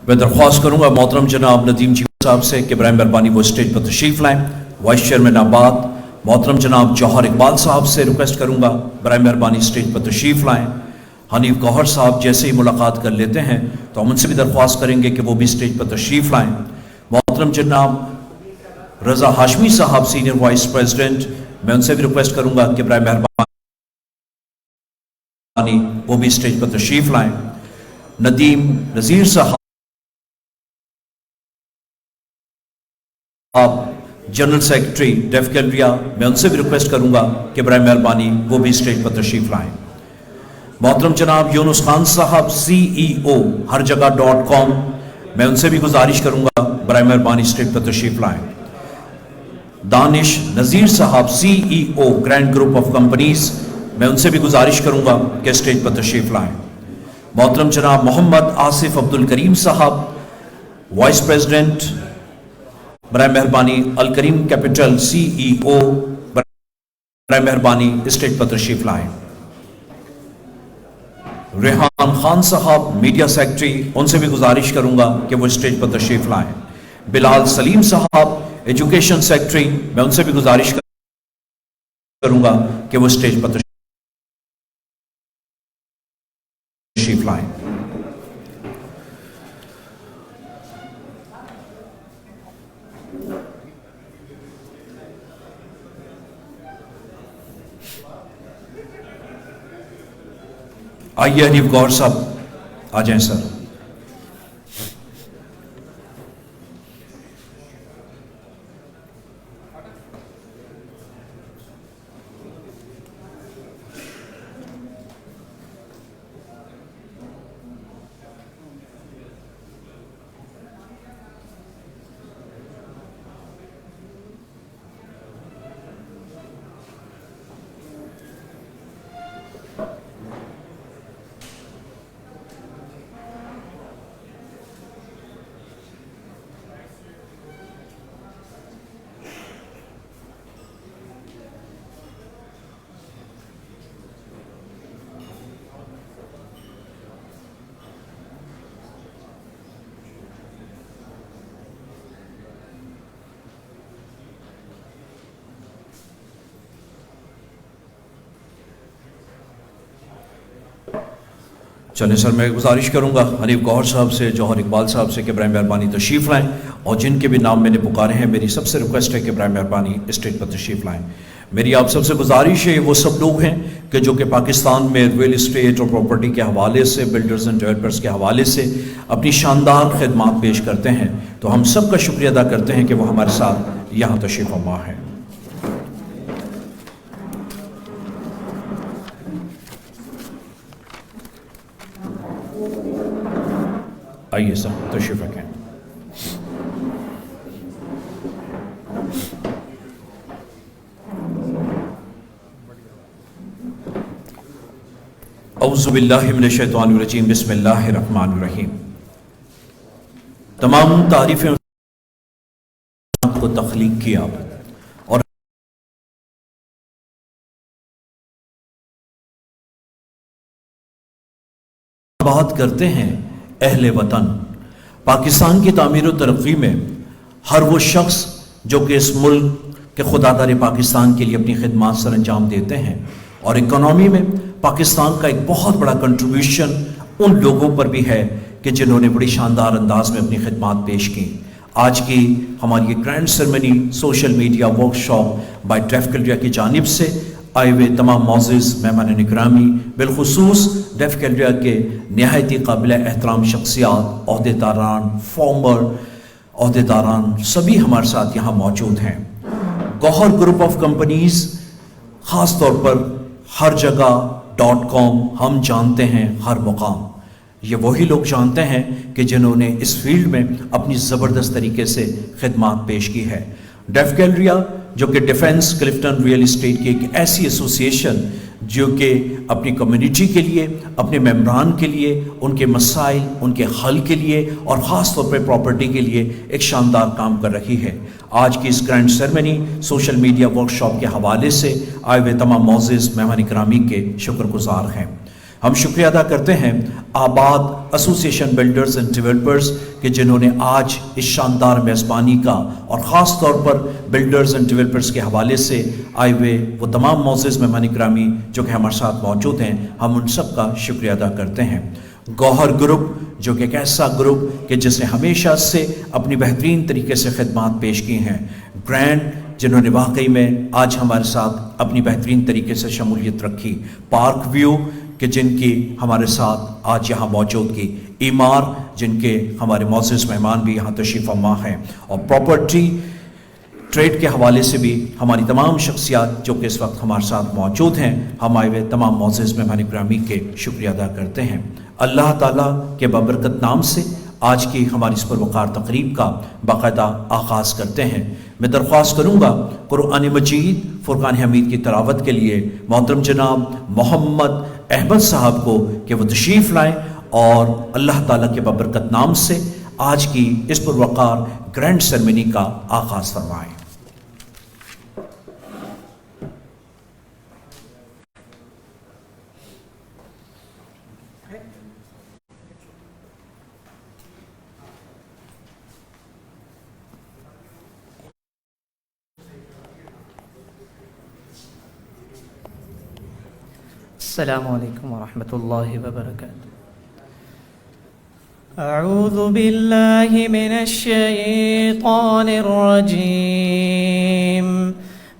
میں درخواست کروں گا محترم جناب ندیم جی صاحب سے کہ برائے مہربانی وہ اسٹیج پر تشریف لائیں. وائس چیئرمین آباد محترم جناب جوہر اقبال صاحب سے ریکویسٹ کروں گا برائے مہربانی اسٹیج پر تشریف لائیں. حنیف گوہر صاحب جیسے ہی ملاقات کر لیتے ہیں تو ہم ان سے بھی درخواست کریں گے کہ وہ بھی اسٹیج پر تشریف لائیں. محترم جناب رضا ہاشمی صاحب سینئر وائس پریزیڈنٹ، میں ان سے بھی ریکویسٹ کروں گا کہ برائے مہربانی وہ بھی اسٹیج پر تشریف لائیں. ندیم نذیر صاحب جنرل سیکرٹری ڈیف گیلریا، میں ان سے بھی ریکویسٹ کروں گا کہ برائے مہربانی وہ بھی اسٹیج پر تشریف لائیں. محترم جناب یونس خان صاحب CEO ہر جگہ .com، میں ان سے بھی گزارش کروں گا برائے مہربانی اسٹیج پر تشریف لائیں. دانش نذیر صاحب CEO grand group of companies, میں ان سے بھی گزارش کروں گا کہ اسٹیج پر تشریف لائیں. محترم جناب محمد آصف عبد الکریم صاحب وائس پریزیڈنٹ برائے مہربانی الکریم کیپٹل CEO، برائے مہربانی اسٹیج پر تشریف لائیں. ریحان خان صاحب میڈیا سیکرٹری، ان سے بھی گزارش کروں گا کہ وہ اسٹیج پر تشریف لائیں. بلال سلیم صاحب ایجوکیشن سیکرٹری، میں ان سے بھی گزارش کروں گا کہ وہ اسٹیج پر تشریف لائیں. آئیے حنیف گوہر صاحب آ جائیں سر. چلیں سر، میں گزارش کروں گا حنیف گوہر صاحب سے، جوہر اقبال صاحب سے کہ برائے مہربانی تشریف لائیں، اور جن کے بھی نام میں نے پکارے ہیں میری سب سے ریکویسٹ ہے کہ برائے مہربانی اسٹیج پر تشریف لائیں. میری آپ سب سے گزارش ہے، وہ سب لوگ ہیں کہ جو کہ پاکستان میں ریئل اسٹیٹ اور پراپرٹی کے حوالے سے، بلڈرز اینڈ ڈیولپرز کے حوالے سے اپنی شاندار خدمات پیش کرتے ہیں، تو ہم سب کا شکریہ ادا کرتے ہیں کہ وہ ہمارے ساتھ یہاں تشریف فرما ہیں. آئیے سر تشریف رکھیں. اعوذ باللہ من الشیطان الرجیم، بسم اللہ الرحمن الرحیم. تمام تعریفیں کو تخلیق کیا اور بات کرتے ہیں اہل وطن. پاکستان کی تعمیر و ترقی میں ہر وہ شخص جو کہ اس ملک کے خدا دار پاکستان کے لیے اپنی خدمات سر انجام دیتے ہیں، اور اکنامی میں پاکستان کا ایک بہت بڑا کنٹریبیوشن ان لوگوں پر بھی ہے کہ جنہوں نے بڑی شاندار انداز میں اپنی خدمات پیش کی. آج کی ہماری grand ceremony social media workshop by Def Galleria کی جانب سے آئے ہوئے تمام معزز مہمان نگرامی، بالخصوص ڈیف گیلریا کے نہایت ہی قابل احترام شخصیات، عہدیداران، فارمر عہدیداران، سبھی ہمارے ساتھ یہاں موجود ہیں. گوہر گروپ آف کمپنیز خاص طور پر ہر جگہ .com ہم جانتے ہیں، ہر مقام یہ وہی لوگ جانتے ہیں کہ جنہوں نے اس فیلڈ میں اپنی زبردست طریقے سے خدمات پیش کی ہے. ڈیف گیلریا جو کہ ڈیفنس کلفٹن ریئل اسٹیٹ کی ایک ایسی ایسوسی ایشن جو کہ اپنی کمیونٹی کے لیے، اپنے ممبران کے لیے، ان کے مسائل، ان کے حل کے لیے اور خاص طور پہ پراپرٹی کے لیے ایک شاندار کام کر رہی ہے۔ آج کی اس grand ceremony social media workshop کے حوالے سے آئے ہوئے تمام معزز مہمان گرامی کے شکر گزار ہیں۔ ہم شکریہ ادا کرتے ہیں آباد ایسوسیشن بلڈرز اینڈ ڈیولپرز کہ جنہوں نے آج اس شاندار میزبانی کا اور خاص طور پر بلڈرز اینڈ ڈیولپرز کے حوالے سے آئے ہوئے وہ تمام معزز مہمان گرامی جو کہ ہمارے ساتھ موجود ہیں، ہم ان سب کا شکریہ ادا کرتے ہیں۔ گوہر گروپ جو کہ ایک ایسا گروپ کہ جس نے ہمیشہ سے اپنی بہترین طریقے سے خدمات پیش کی ہیں، گرینڈ جنہوں نے واقعی میں آج ہمارے ساتھ اپنی بہترین طریقے سے شمولیت رکھی، پارک ویو کہ جن کی ہمارے ساتھ آج یہاں موجود کی، ایمار جن کے ہمارے معزز مہمان بھی یہاں تشریف فرما ہیں، اور پراپرٹی ٹریڈ کے حوالے سے بھی ہماری تمام شخصیات جو کہ اس وقت ہمارے ساتھ موجود ہیں، ہم آئے ہوئے تمام معزز مہمان گرامی کے شکریہ ادا کرتے ہیں۔ اللہ تعالیٰ کے بابرکت نام سے آج کی ہماری اس پروقار تقریب کا باقاعدہ آغاز کرتے ہیں۔ میں درخواست کروں گا قرآن مجید فرقان حمید کی تلاوت کے لیے محترم جناب محمد احمد صاحب کو کہ وہ تشریف لائیں اور اللہ تعالیٰ کے بابرکت نام سے آج کی اس پروقار گرینڈ سیرمنی کا آغاز فرمائیں۔ السلام علیکم ورحمۃ اللہ وبرکاتہ۔ اعوذ باللہ من الشیطان الرجیم،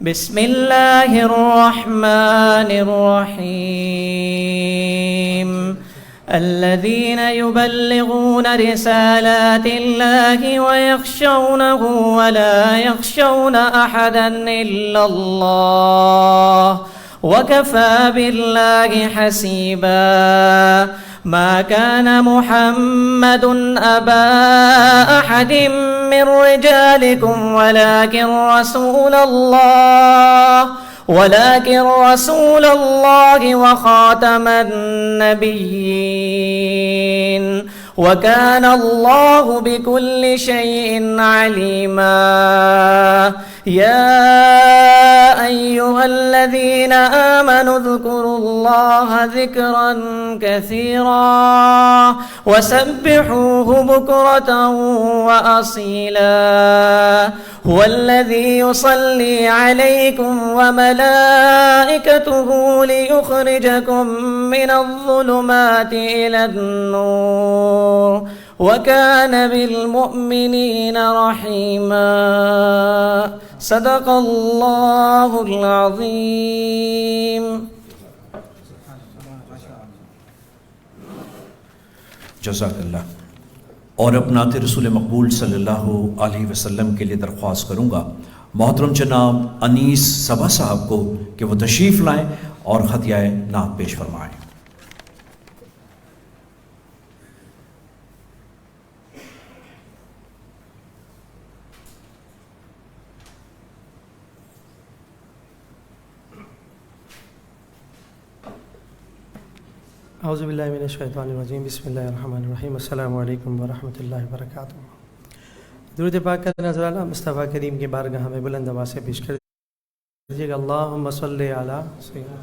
بسم اللہ الرحمن الرحیم، الذین یبلغون رسالات اللہ ویخشونہ ولا یخشون احدا الا اللہ وَكَفَى بِاللَّهِ حَسِيبًا مَا كَانَ مُحَمَّدٌ أَبَا أَحَدٍ مِّن رِّجَالِكُمْ ولكن رسول الله وخاتم النبيين وكان الله بكل شيء عليما يا أيها الذين آمنوا اذكروا الله ذكرا كثيرا وسبحوه بكرة وأصيلا هو الذي يصلي عليكم وملائكته ليخرجكم من الظلمات إلى النور وكان بالمؤمنين رحيما صدق الله العظيم۔ جزاک اللہ۔ اور اب نعت رسول مقبول صلی اللہ علیہ وسلم کے لیے درخواست کروں گا محترم جناب انیس صبا صاحب کو کہ وہ تشریف لائیں اور خطیہ نعت پیش فرمائیں۔ اعوذ باللہ من الشیطان الرجیم، بسم اللہ الرحمن الرحیم، السلام علیکم ورحمۃ اللہ وبرکاتہ۔ درود پاک کا نذرانہ مصطفیٰ کریم کی بارگاہ میں بلند آواز سے پیش کر دیجیے گا۔ اللہم صلی علی سیدنا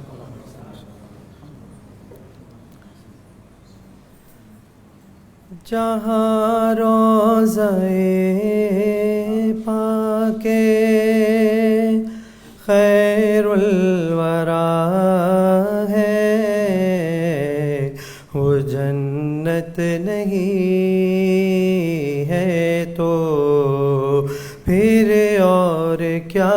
جہاں روضہ پاک خیر الورا ہے، وہ جنت نہیں ہے تو پھر اور کیا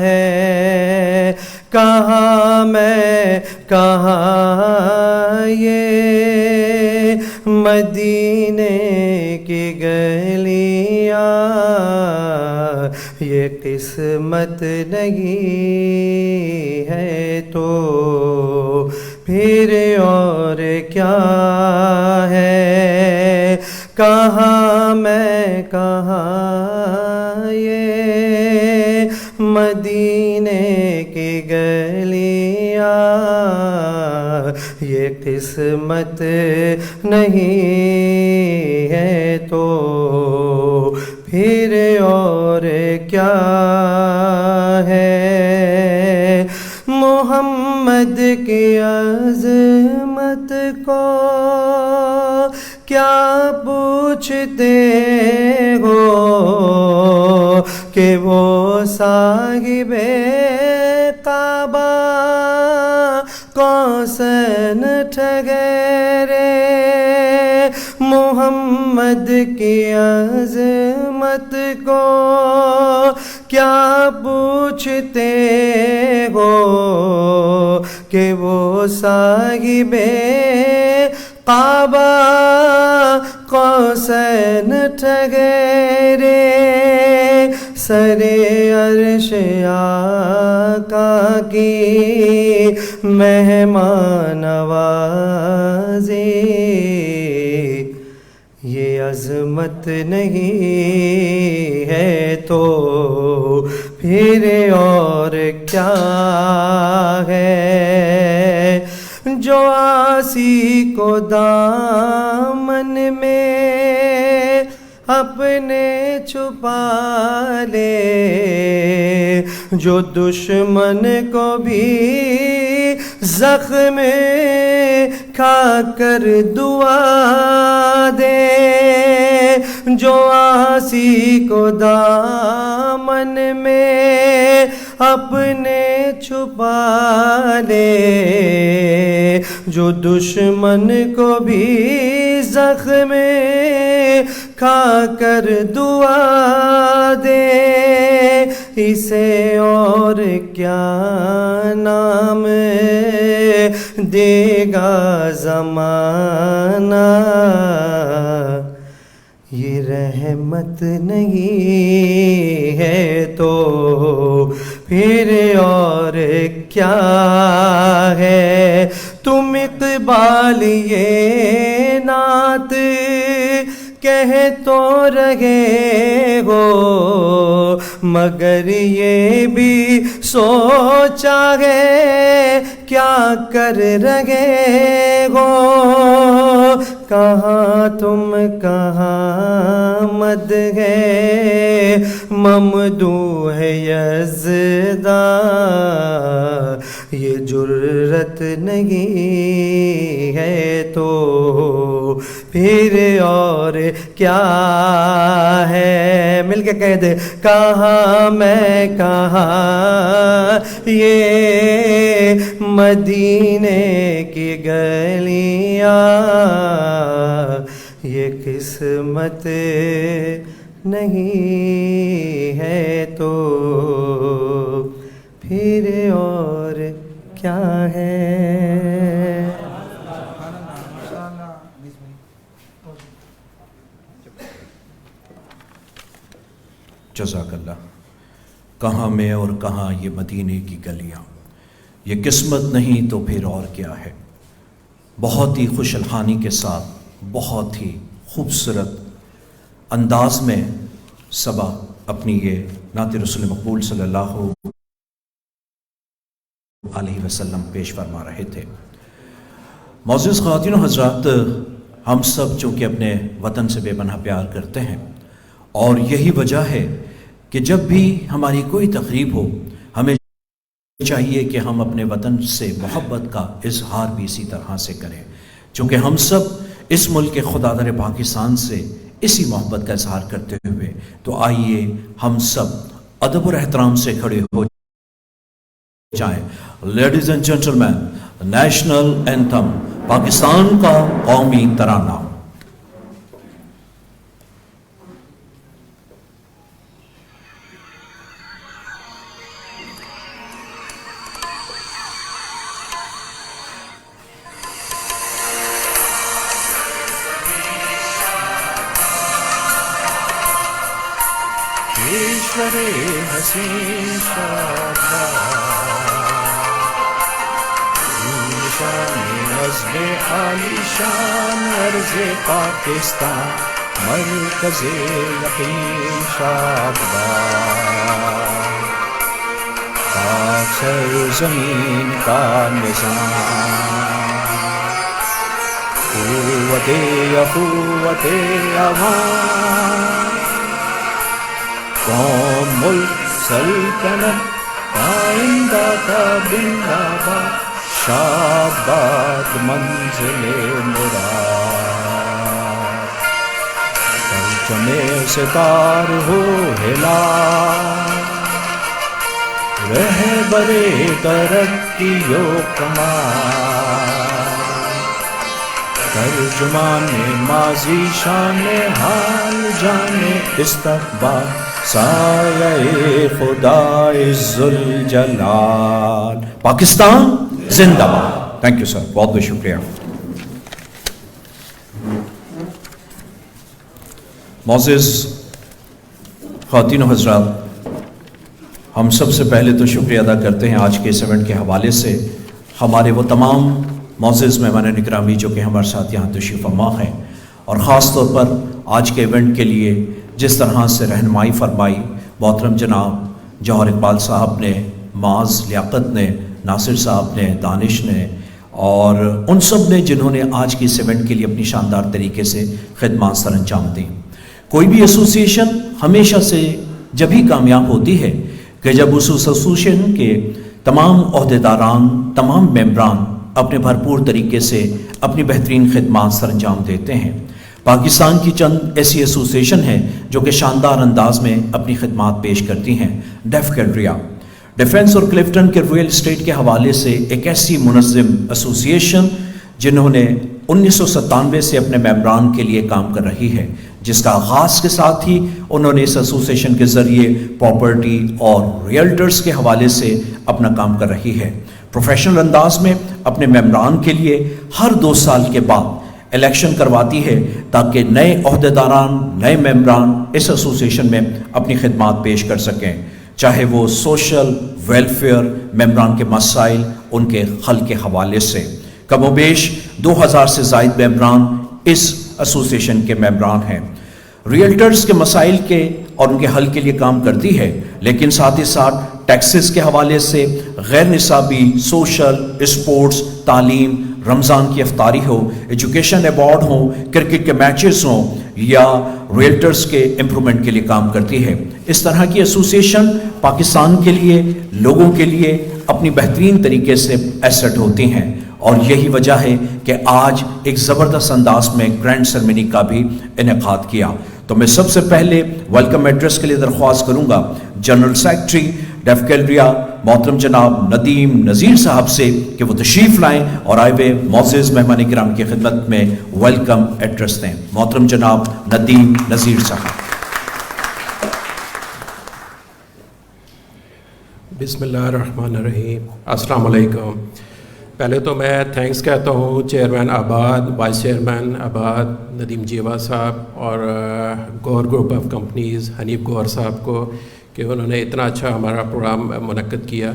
ہے؟ کہاں میں کہاں یہ مدینے کی گلیاں، یہ قسمت نہیں ہے تو پھر اور کیا ہے؟ کہاں میں کہاں یہ مدینے کی گلیاں، یہ قسمت نہیں ہے تو پھر اور کیا ہے؟ محمد کی عظمت کو کیا پوچھتے ہو کہ وہ صاحب کعبہ کوثن ٹھہرے؟ محمد کی عظمت کو کیا پوچھتے ہو کہ وہ صاحب کعبہ کوثن ٹھہرے؟ سر عرش آقا کی مہمان نوازی یہ عظمت نہیں ہے تو پھر اور کیا ہے؟ جو عاصی کو دامن میں اپنے چھپا لے، جو دشمن کو بھی زخم کھا کر دعا دے، جو عاصی کو دامن میں اپنے چھپا لے، جو دشمن کو بھی زخم کھا کر دعا دے، اسے اور کیا نام دے گا زمانہ؟ یہ رحمت نہیں ہے تو پھر اور کیا ہے؟ تم اقبال یہ نعت کہہ تو رہے ہو، مگر یہ بھی سوچا ہے کیا کر رہے ہو؟ کہاں تم کہاں مد ہے ممدوح یزداں؟ یہ جرت نہیں ہے تو پھر اور کیا ہے؟ مل کے کہہ دے، کہاں میں کہاں یہ مدینے کی گلیاں، یہ قسمت نہیں ہے تو پھر اور کیا ہے؟ جزاک اللہ۔ کہاں میں اور کہاں یہ مدینے کی گلیاں، یہ قسمت نہیں تو پھر اور کیا ہے؟ بہت ہی خوش الحانی کے ساتھ، بہت ہی خوبصورت انداز میں صبا اپنی یہ نعت رسول مقبول صلی اللہ علیہ وسلم پیش فرما رہے تھے۔ معزز خواتین و حضرات، ہم سب چونکہ اپنے وطن سے بے پناہ پیار کرتے ہیں، اور یہی وجہ ہے کہ جب بھی ہماری کوئی تقریب ہو ہمیں چاہیے کہ ہم اپنے وطن سے محبت کا اظہار بھی اسی طرح سے کریں، چونکہ ہم سب اس ملک کے خدادار پاکستان سے اسی محبت کا اظہار کرتے ہوئے، تو آئیے ہم سب ادب اور احترام سے کھڑے ہو جائیں۔ Ladies and gentlemen, national anthem, Pakistan کا قومی ترانہ۔ حسین نظم عالی شان عرض پاکستان، مرکز یقین شادباں، پاک سر زمین کا نظام۔ قوت اخوت امان، قوم ملک سلطنت آئندہ کا زندہ باد، شادباد منزل مراد، پرچم ستار ہو ہلال، رہبر ترقی و کمال، ترجمان ماضی شان حال جانے استقبال، سایہ خدا ذوالجلال۔ پاکستان زندہ باد۔ تھینک یو سر، بہت بہت شکریہ۔ معزز خواتین و حضرات، ہم سب سے پہلے تو شکریہ ادا کرتے ہیں آج کے اس ایونٹ کے حوالے سے ہمارے وہ تمام معزز مہمان اکرامی جو کہ ہمارے ساتھ یہاں تشریف فرما ہیں، اور خاص طور پر آج کے ایونٹ کے لیے جس طرح سے رہنمائی فرمائی محترم جناب جوہر اقبال صاحب نے، معاذ لیاقت نے، ناصر صاحب نے، دانش نے، اور ان سب نے جنہوں نے آج کی اس ایونٹ کے لیے اپنی شاندار طریقے سے خدمات سر انجام دیں۔ کوئی بھی ایسوسیشن ہمیشہ سے جب ہی کامیاب ہوتی ہے کہ جب اس ایسوسیشن کے تمام عہدیداران، تمام ممبران اپنے بھرپور طریقے سے اپنی بہترین خدمات سر انجام دیتے ہیں۔ پاکستان کی چند ایسی ایسوسیشن ہیں جو کہ شاندار انداز میں اپنی خدمات پیش کرتی ہیں۔ ڈیف کیلریا ڈیفنس اور کلفٹن کے ریئل اسٹیٹ کے حوالے سے ایک ایسی منظم ایسوسیشن جنہوں نے 1997 سے اپنے ممبران کے لیے کام کر رہی ہے، جس کا آغاز کے ساتھ ہی انہوں نے اس ایسوسیشن کے ذریعے پراپرٹی اور ریئلٹرز کے حوالے سے اپنا کام کر رہی ہے۔ پروفیشنل انداز میں اپنے ممبران کے لیے ہر 2 سال کے بعد الیکشن کرواتی ہے تاکہ نئے عہدیداران، نئے ممبران اس ایسوسیشن میں اپنی خدمات پیش کر سکیں، چاہے وہ سوشل ویلفیئر، ممبران کے مسائل، ان کے حل کے حوالے سے۔ کم و بیش 2000 سے زائد ممبران اس ایسوسیشن کے ممبران ہیں۔ ریئلٹرز کے مسائل کے اور ان کے حل کے لیے کام کرتی ہے، لیکن ساتھ ہی ساتھ ٹیکسز کے حوالے سے، غیر نصابی، سوشل، اسپورٹس، تعلیم، رمضان کی افطاری ہو، ایجوکیشن ایوارڈ ہوں، کرکٹ کے میچز ہوں، یا ریئلٹرز کے امپرومنٹ کے لیے کام کرتی ہے۔ اس طرح کی ایسوسیشن پاکستان کے لیے، لوگوں کے لیے اپنی بہترین طریقے سے ایسٹ ہوتی ہیں، اور یہی وجہ ہے کہ آج ایک زبردست انداز میں گرینڈ سرمنی کا بھی انعقاد کیا۔ تو میں سب سے پہلے ویلکم ایڈریس کے لیے درخواست کروں گا جنرل سیکرٹری ڈیف کیلریا محترم جناب ندیم نذیر صاحب سے کہ وہ تشریف لائیں اور آئے ہوئے معزز مہمان کرام کی خدمت میں ویلکم ایڈریس دیں۔ محترم جناب ندیم نذیر صاحب۔ بسم اللہ الرحمن الرحیم۔ السلام علیکم۔ پہلے تو میں تھینکس کہتا ہوں چیئرمین آباد، وائس چیئرمین آباد ندیم جیوا صاحب اور گور گروپ آف کمپنیز حنیف گور صاحب کو کہ انہوں نے اتنا اچھا ہمارا پروگرام منعقد کیا۔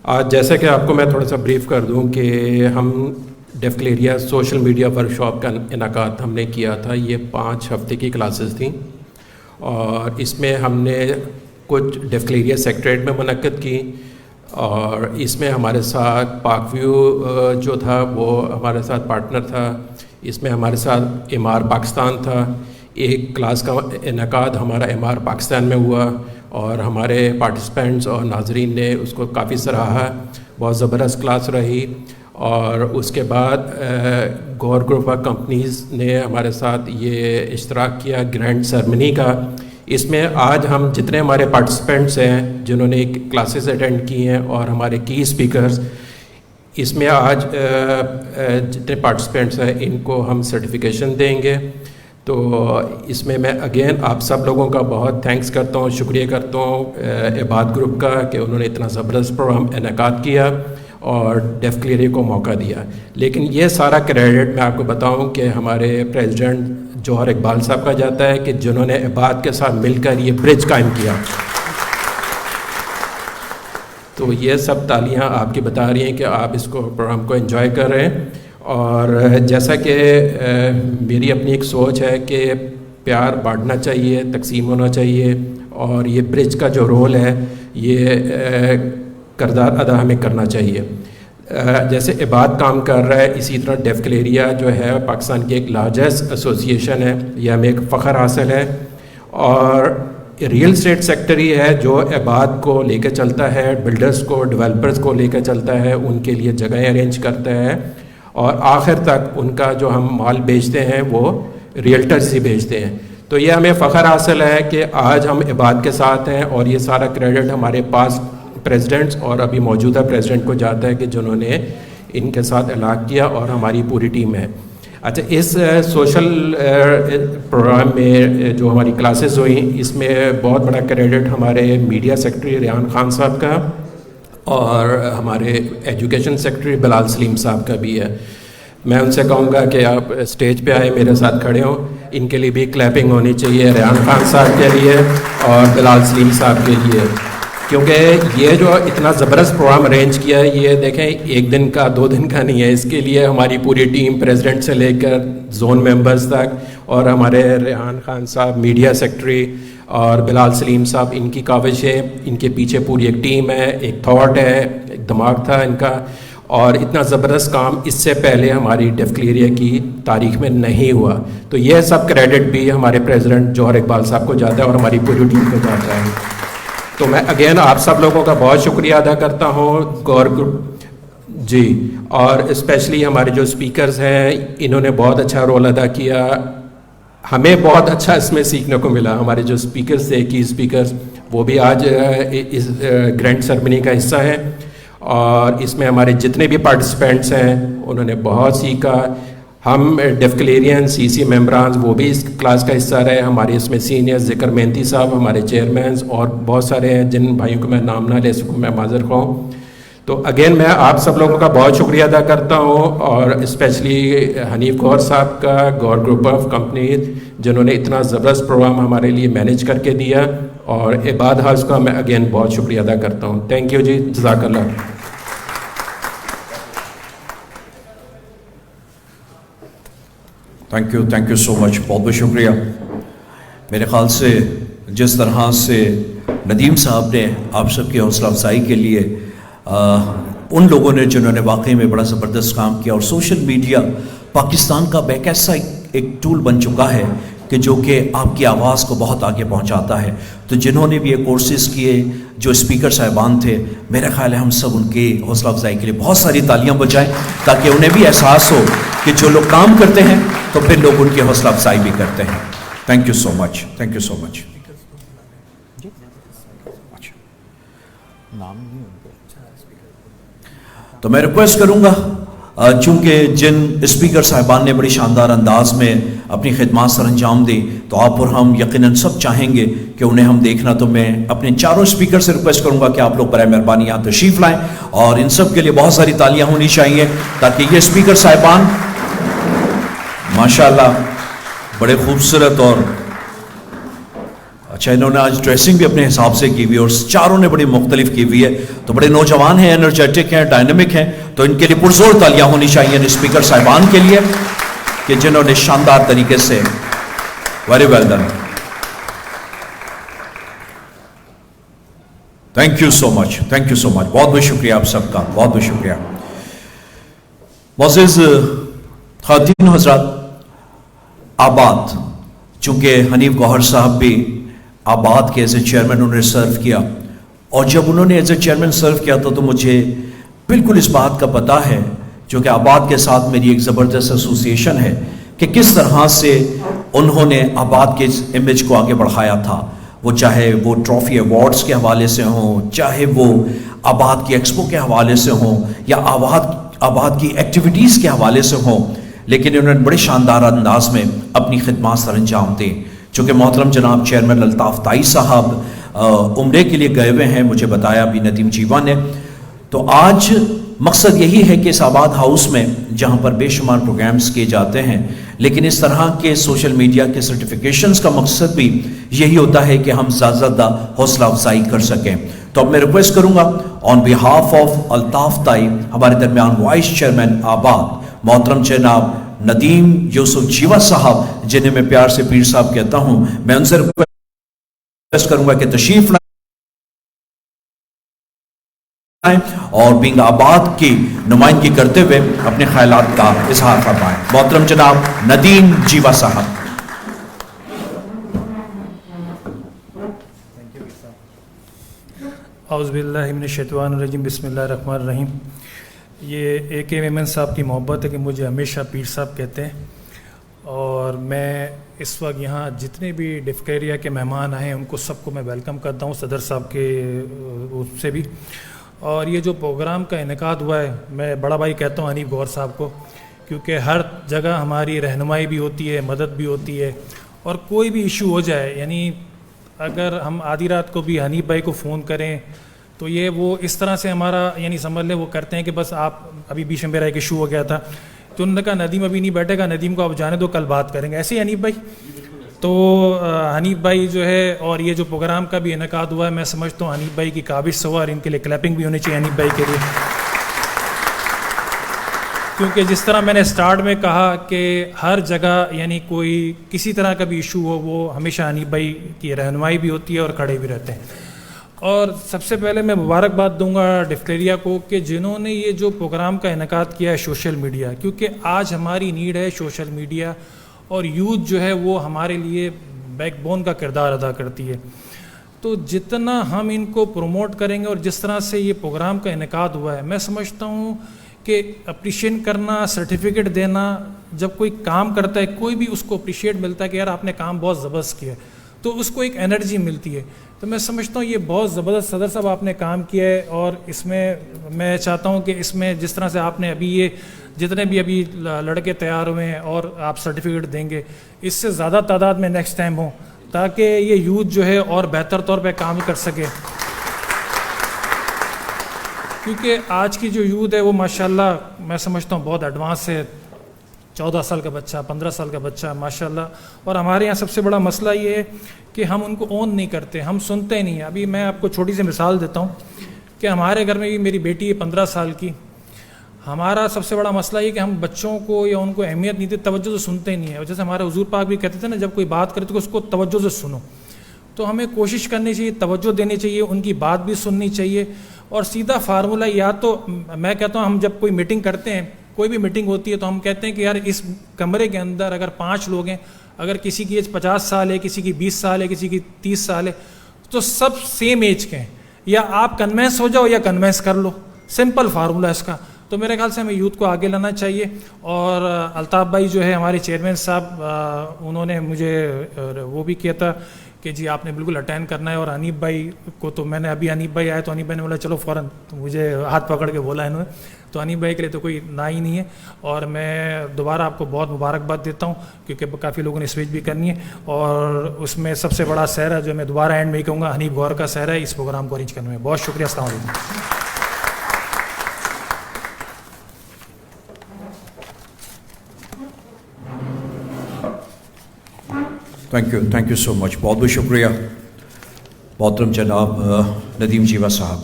آج جیسا کہ آپ کو میں تھوڑا سا بریف کر دوں کہ ہم ڈیف کیلریا سوشل میڈیا ورکشاپ کا انعقاد ہم نے کیا تھا۔ یہ 5 ہفتے کی کلاسز تھیں، اور اس میں ہم نے کچھ ڈیف کیلریا سیکٹریٹ میں منعقد کی، اور اس میں ہمارے ساتھ پاک ویو جو تھا وہ ہمارے ساتھ پارٹنر تھا۔ اس میں ہمارے ساتھ امار پاکستان تھا۔ ایک کلاس کا انعقاد ہمارا امار پاکستان میں ہوا، اور ہمارے پارٹیسپینٹس اور ناظرین نے اس کو کافی سراہا، بہت زبردست کلاس رہی۔ اور اس کے بعد گور گروپ آف کمپنیز نے ہمارے ساتھ یہ اشتراک کیا گرینڈ سرمنی کا۔ اس میں آج ہم جتنے ہمارے پارٹیسپینٹس ہیں جنہوں نے کلاسز اٹینڈ کی ہیں اور ہمارے کی اسپیکرز، اس میں آج جتنے پارٹیسپینٹس ہیں ان کو ہم سرٹیفکیشن دیں گے۔ تو اس میں اگین آپ سب لوگوں کا بہت تھینکس کرتا ہوں، شکریہ کرتا ہوں عباد گروپ کا کہ انہوں نے اتنا زبردست پروگرام انعقاد کیا اور ڈیف کیلریا کو موقع دیا۔ لیکن یہ سارا کریڈٹ میں آپ کو بتاؤں کہ ہمارے پریزیڈنٹ جوہر اقبال صاحب کا جاتا ہے کہ جنہوں نے عباد کے ساتھ مل کر یہ برج قائم کیا۔ تو یہ سب تالیاں آپ کی بتا رہی ہیں کہ آپ اس کو پروگرام کو انجوائے کر رہے ہیں۔ اور جیسا کہ میری اپنی ایک سوچ ہے کہ پیار بانٹنا چاہیے، تقسیم ہونا چاہیے، اور یہ برج کا جو رول ہے یہ کردار ادا ہمیں کرنا چاہیے۔ جیسے عباد کام کر رہا ہے، اسی طرح ڈیف کلیریا جو ہے پاکستان کی ایک لارجسٹ ایسوسیشن ہے، یہ ہمیں ایک فخر حاصل ہے. اور ریئل اسٹیٹ سیکٹر ہی ہے جو عباد کو لے کے چلتا ہے، بلڈرز کو، ڈیولپرز کو لے کے چلتا ہے، ان کے لیے جگہیں ارینج کرتا ہے، اور آخر تک ان کا جو ہم مال بیچتے ہیں وہ ریئلٹرز ہی بیچتے ہیں. تو یہ ہمیں فخر حاصل ہے کہ آج ہم عباد کے ساتھ ہیں، اور یہ سارا کریڈٹ ہمارے پاس پریزیڈنٹس اور ابھی موجودہ پریزیڈنٹ کو جاتا ہے کہ جنہوں نے ان کے ساتھ الاق کیا، اور ہماری پوری ٹیم ہے. اچھا، اس سوشل پروگرام میں جو ہماری کلاسز ہوئیں، اس میں بہت بڑا کریڈٹ ہمارے میڈیا سیکرٹری ریحان خان صاحب کا اور ہمارے ایجوکیشن سیکرٹری بلال سلیم صاحب کا بھی ہے. میں ان سے کہوں گا کہ آپ اسٹیج پہ آئے، میرے ساتھ کھڑے ہوں. ان کے لیے بھی کلیپنگ ہونی چاہیے، ریحان خان صاحب کے لیے اور بلال سلیم صاحب کے لیے، کیونکہ یہ جو اتنا زبردست پروگرام ارینج کیا ہے، یہ دیکھیں ایک دن کا 2 دن کا نہیں ہے. اس کے لیے ہماری پوری ٹیم، پریزیڈنٹ سے لے کر زون ممبرز تک، اور ہمارے ریحان خان صاحب میڈیا سیکرٹری اور بلال سلیم صاحب، ان کی کاوش ہے، ان کے پیچھے پوری ایک ٹیم ہے، ایک تھاٹ ہے، ایک دماغ تھا ان کا. اور اتنا زبردست کام اس سے پہلے ہماری ڈیف کلیریا کی تاریخ میں نہیں ہوا. تو یہ سب کریڈٹ بھی ہمارے پریزیڈنٹ جوہر اقبال صاحب کو جاتا ہے اور ہماری پوری ٹیم کو جاتا ہے. تو میں اگین آپ سب لوگوں کا بہت شکریہ ادا کرتا ہوں. گور گروپ جی، اور اسپیشلی ہمارے جو اسپیکرز ہیں، انہوں نے بہت اچھا رول ادا کیا. ہمیں بہت اچھا اس میں سیکھنے کو ملا. ہمارے جو اسپیکرز تھے، کی اسپیکرز، وہ بھی آج اس گرینڈ سرمنی کا حصہ ہیں. اور اس میں ہمارے جتنے بھی پارٹیسپینٹس ہیں انہوں نے بہت سیکھا. ہم ڈیف کلیرین سی ممبرانز وہ بھی اس کلاس کا حصہ رہے. ہمارے اس میں سینئر ذکر مہنتی صاحب، ہمارے چیئرمینز، اور بہت سارے ہیں جن بھائیوں کو میں نام نہ لے سکوں، میں معذر خواہ ہوں. تو اگین میں آپ سب لوگوں کا بہت شکریہ ادا کرتا ہوں، اور اسپیشلی حنیف گور صاحب کا، گور گروپ آف کمپنیز، جنہوں نے اتنا زبردست پروگرام ہمارے لیے مینیج کر کے دیا. اور عباد ہاؤس کا میں اگین بہت شکریہ ادا کرتا ہوں. تھینک یو جی، جزاک اللہ. تھینک یو سو مچ، بہت بہت شکریہ. میرے خیال سے جس طرح سے ندیم صاحب نے آپ سب کی حوصلہ افزائی کے لیے، ان لوگوں نے جنہوں نے واقعی میں بڑا زبردست کام کیا، اور سوشل میڈیا پاکستان کا ایک ایسا ایک ٹول بن چکا ہے کہ جو کہ آپ کی آواز کو بہت آگے پہنچاتا ہے. تو جنہوں نے بھی یہ کورسز کیے، جو اسپیکر صاحبان تھے، میرا خیال ہے ہم سب ان کی حوصلہ افزائی کے لیے بہت ساری تالیاں بجائیں، تاکہ انہیں بھی احساس ہو کہ جو لوگ کام کرتے ہیں تو پھر لوگ ان کی حوصلہ افزائی بھی کرتے ہیں. Thank you so much, thank you so much. تو میں ریکویسٹ کروں گا، چونکہ جن اسپیکر صاحبان نے بڑی شاندار انداز میں اپنی خدمات سر انجام دی، تو آپ اور ہم یقیناً سب چاہیں گے کہ انہیں ہم دیکھنا. تو میں اپنے چاروں اسپیکر سے ریکویسٹ کروں گا کہ آپ لوگ برائے مہربانی یہاں تشریف لائیں، اور ان سب کے لیے بہت ساری تالیاں ہونی چاہیے، تاکہ یہ اسپیکر صاحبان ماشاءاللہ بڑے خوبصورت، اور اچھا انہوں نے آج ڈریسنگ بھی اپنے حساب سے کی ہوئی، اور چاروں نے بڑی مختلف کی ہوئی ہے. تو بڑے نوجوان ہیں، انرجیٹک ہیں، ڈائنامک ہیں. تو ان کے لیے پرزور تالیاں ہونی چاہیے اسپیکر صاحبان کے لیے کہ جنہوں نے شاندار طریقے سے، very well done. Thank you so much, thank you so much, بہت بہت شکریہ آپ سب کا، بہت بہت شکریہ. معزز خواتین حضرات، آباد، چونکہ حنیف گوہر صاحب بھی آباد کے ایز اے چیئرمین انہوں نے سرو کیا، اور جب انہوں نے ایز اے چیئرمین سرو کیا تو مجھے بالکل اس بات کا پتہ ہے، چونکہ آباد کے ساتھ میری ایک زبردست ایسوسیشن ہے، کہ کس طرح سے انہوں نے آباد کے امیج کو آگے بڑھایا تھا. وہ چاہے وہ ٹرافی ایوارڈز کے حوالے سے ہوں، چاہے وہ آباد کی ایکسپو کے حوالے سے ہوں، یا آباد کی ایکٹیویٹیز کے حوالے سے ہوں، لیکن انہوں نے بڑے شاندار انداز میں اپنی خدمات سر انجام دیں. چونکہ محترم جناب چیئرمین الطاف تائی صاحب عمرے کے لیے گئے ہوئے ہیں، مجھے بتایا بھی ندیم جیوا نے. تو آج مقصد یہی ہے کہ اس آباد ہاؤس میں جہاں پر بے شمار پروگرامز کیے جاتے ہیں، لیکن اس طرح کے سوشل میڈیا کے سرٹیفیکیشنز کا مقصد بھی یہی ہوتا ہے کہ ہم زیادہ حوصلہ افزائی کر سکیں. تو اب میں ریکویسٹ کروں گا آن بیہاف آف الطاف تائی، ہمارے درمیان وائس چیئرمین آباد محترم جناب ندیم یوسف جیوا صاحب، جنہیں میں پیار سے پیر صاحب کہتا ہوں، میں ان سے ریکویسٹ کروں گا کہ تشریف اور بنگ آباد کی نمائندگی کرتے ہوئے اپنے خیالات کا اظہار فرمائیں. محترم جناب ندیم جیوا صاحب. اعوذ باللہ من الشیطان الرجیم. بسم اللہ الرحمن الرحیم. یہ اے کے میمن صاحب کی محبت ہے کہ مجھے ہمیشہ پیر صاحب کہتے ہیں, اور میں اس وقت یہاں جتنے بھی ڈفکیریا کے مہمان آئے ہیں ان کو سب کو میں ویلکم کرتا ہوں, صدر صاحب کے اس سے بھی. اور یہ جو پروگرام کا انعقاد ہوا ہے, میں بڑا بھائی کہتا ہوں حنیف گوہر صاحب کو, کیونکہ ہر جگہ ہماری رہنمائی بھی ہوتی ہے, مدد بھی ہوتی ہے, اور کوئی بھی ایشو ہو جائے, یعنی اگر ہم آدھی رات کو بھی حنیف بھائی کو فون کریں تو یہ وہ اس طرح سے ہمارا یعنی سمجھ لیں وہ کرتے ہیں کہ بس آپ ابھی بیچ میں میرا ایک ایشو ہو گیا تھا تو انہوں نے کہا ندیم ابھی نہیں بیٹھے گا, ندیم کو آپ جانے دو, کل بات کریں گے. ایسے ہی حنیف بھائی. تو حنیف بھائی جو ہے, اور یہ جو پروگرام کا بھی انعقاد ہوا ہے, میں سمجھتا ہوں حنیف بھائی کی کاوش سے ہوا, اور ان کے لیے کلیپنگ بھی ہونی چاہیے حنیف بھائی کے لیے, کیونکہ جس طرح میں نے سٹارٹ میں کہا کہ ہر جگہ یعنی کوئی کسی طرح کا بھی ایشو ہو وہ ہمیشہ حنیف بھائی کی رہنمائی بھی ہوتی ہے اور کھڑے بھی رہتے ہیں. اور سب سے پہلے میں مبارکباد دوں گا ڈفکیریا کو کہ جنہوں نے یہ جو پروگرام کا انعقاد کیا ہے سوشل میڈیا, کیونکہ آج ہماری نیڈ ہے سوشل میڈیا, اور یوتھ جو ہے وہ ہمارے لیے بیک بون کا کردار ادا کرتی ہے. تو جتنا ہم ان کو پروموٹ کریں گے, اور جس طرح سے یہ پروگرام کا انعقاد ہوا ہے, میں سمجھتا ہوں کہ اپریشیٹ کرنا, سرٹیفکیٹ دینا, جب کوئی کام کرتا ہے کوئی بھی اس کو اپریشیٹ ملتا ہے کہ یار آپ نے کام بہت زبردست کیا ہے, تو اس کو ایک انرجی ملتی ہے. تو میں سمجھتا ہوں یہ بہت زبردست صدر صاحب آپ نے کام کیا ہے, اور اس میں چاہتا ہوں کہ اس میں جس طرح سے آپ نے ابھی یہ جتنے بھی ابھی لڑکے تیار ہوئے ہیں اور آپ سرٹیفکیٹ دیں گے, اس سے زیادہ تعداد میں نیکسٹ ٹائم ہوں, تاکہ یہ یوتھ جو ہے اور بہتر طور پہ کام کر سکے. کیونکہ آج کی جو یوتھ ہے وہ ماشاءاللہ میں سمجھتا ہوں بہت ایڈوانس ہے, 14 سال کا بچہ, 15 سال کا بچہ ماشاءاللہ. اور ہمارے یہاں سب سے بڑا مسئلہ یہ ہے کہ ہم ان کو اون نہیں کرتے, ہم سنتے نہیں. ابھی میں آپ کو چھوٹی سی مثال دیتا ہوں کہ ہمارے گھر میں بھی میری بیٹی ہے 15 سال کی. ہمارا سب سے بڑا مسئلہ یہ کہ ہم بچوں کو یا ان کو اہمیت نہیں دیتے, توجہ سے سنتے ہی نہیں ہیں. جیسے ہمارے حضور پاک بھی کہتے تھے نا, جب کوئی بات کرتے تو اس کو توجہ سے سنو. تو ہمیں کوشش کرنی چاہیے, توجہ دینی چاہیے, ان کی بات بھی سننی چاہیے. اور سیدھا فارمولہ, یا تو میں کہتا ہوں ہم جب کوئی میٹنگ کرتے ہیں, کوئی بھی میٹنگ ہوتی ہے, تو ہم کہتے ہیں کہ یار اس کمرے کے اندر اگر 5 لوگ ہیں, اگر کسی کی ایج 50 سال ہے, کسی کی 20 سال ہے, کسی کی 30 سال ہے, تو سب سیم ایج کے ہیں. یا آپ کنوینس ہو جاؤ یا کنوینس کر لو, سمپل فارمولہ اس کا. تو میرے خیال سے ہمیں یوتھ کو آگے لانا چاہیے. اور الطاف بھائی جو ہے ہمارے چیئرمین صاحب, انہوں نے مجھے وہ بھی کیا تھا کہ جی آپ نے بالکل اٹینڈ کرنا ہے. اور حنیف بھائی کو تو میں نے ابھی حنیف بھائی آئے تو حنیف بھائی نے بولا چلو فوراً, تو مجھے ہاتھ پکڑ کے بولا انہوں نے. تو حنیف بھائی کے لیے تو کوئی نہ ہی نہیں ہے. اور میں دوبارہ آپ کو بہت مبارکباد دیتا ہوں, کیونکہ کافی لوگوں نے اسپیچ بھی کرنی ہے, اور اس میں سب سے بڑا سہرا جو میں دوبارہ اینڈ میں ہی کہوں گا حنیف گوہر کا سہرا ہے اس پروگرام کو ارینج کرنے میں. بہت شکریہ. السلام علیکم. Thank you so much. بہت بہت شکریہ محترم جناب ندیم جیوا صاحب.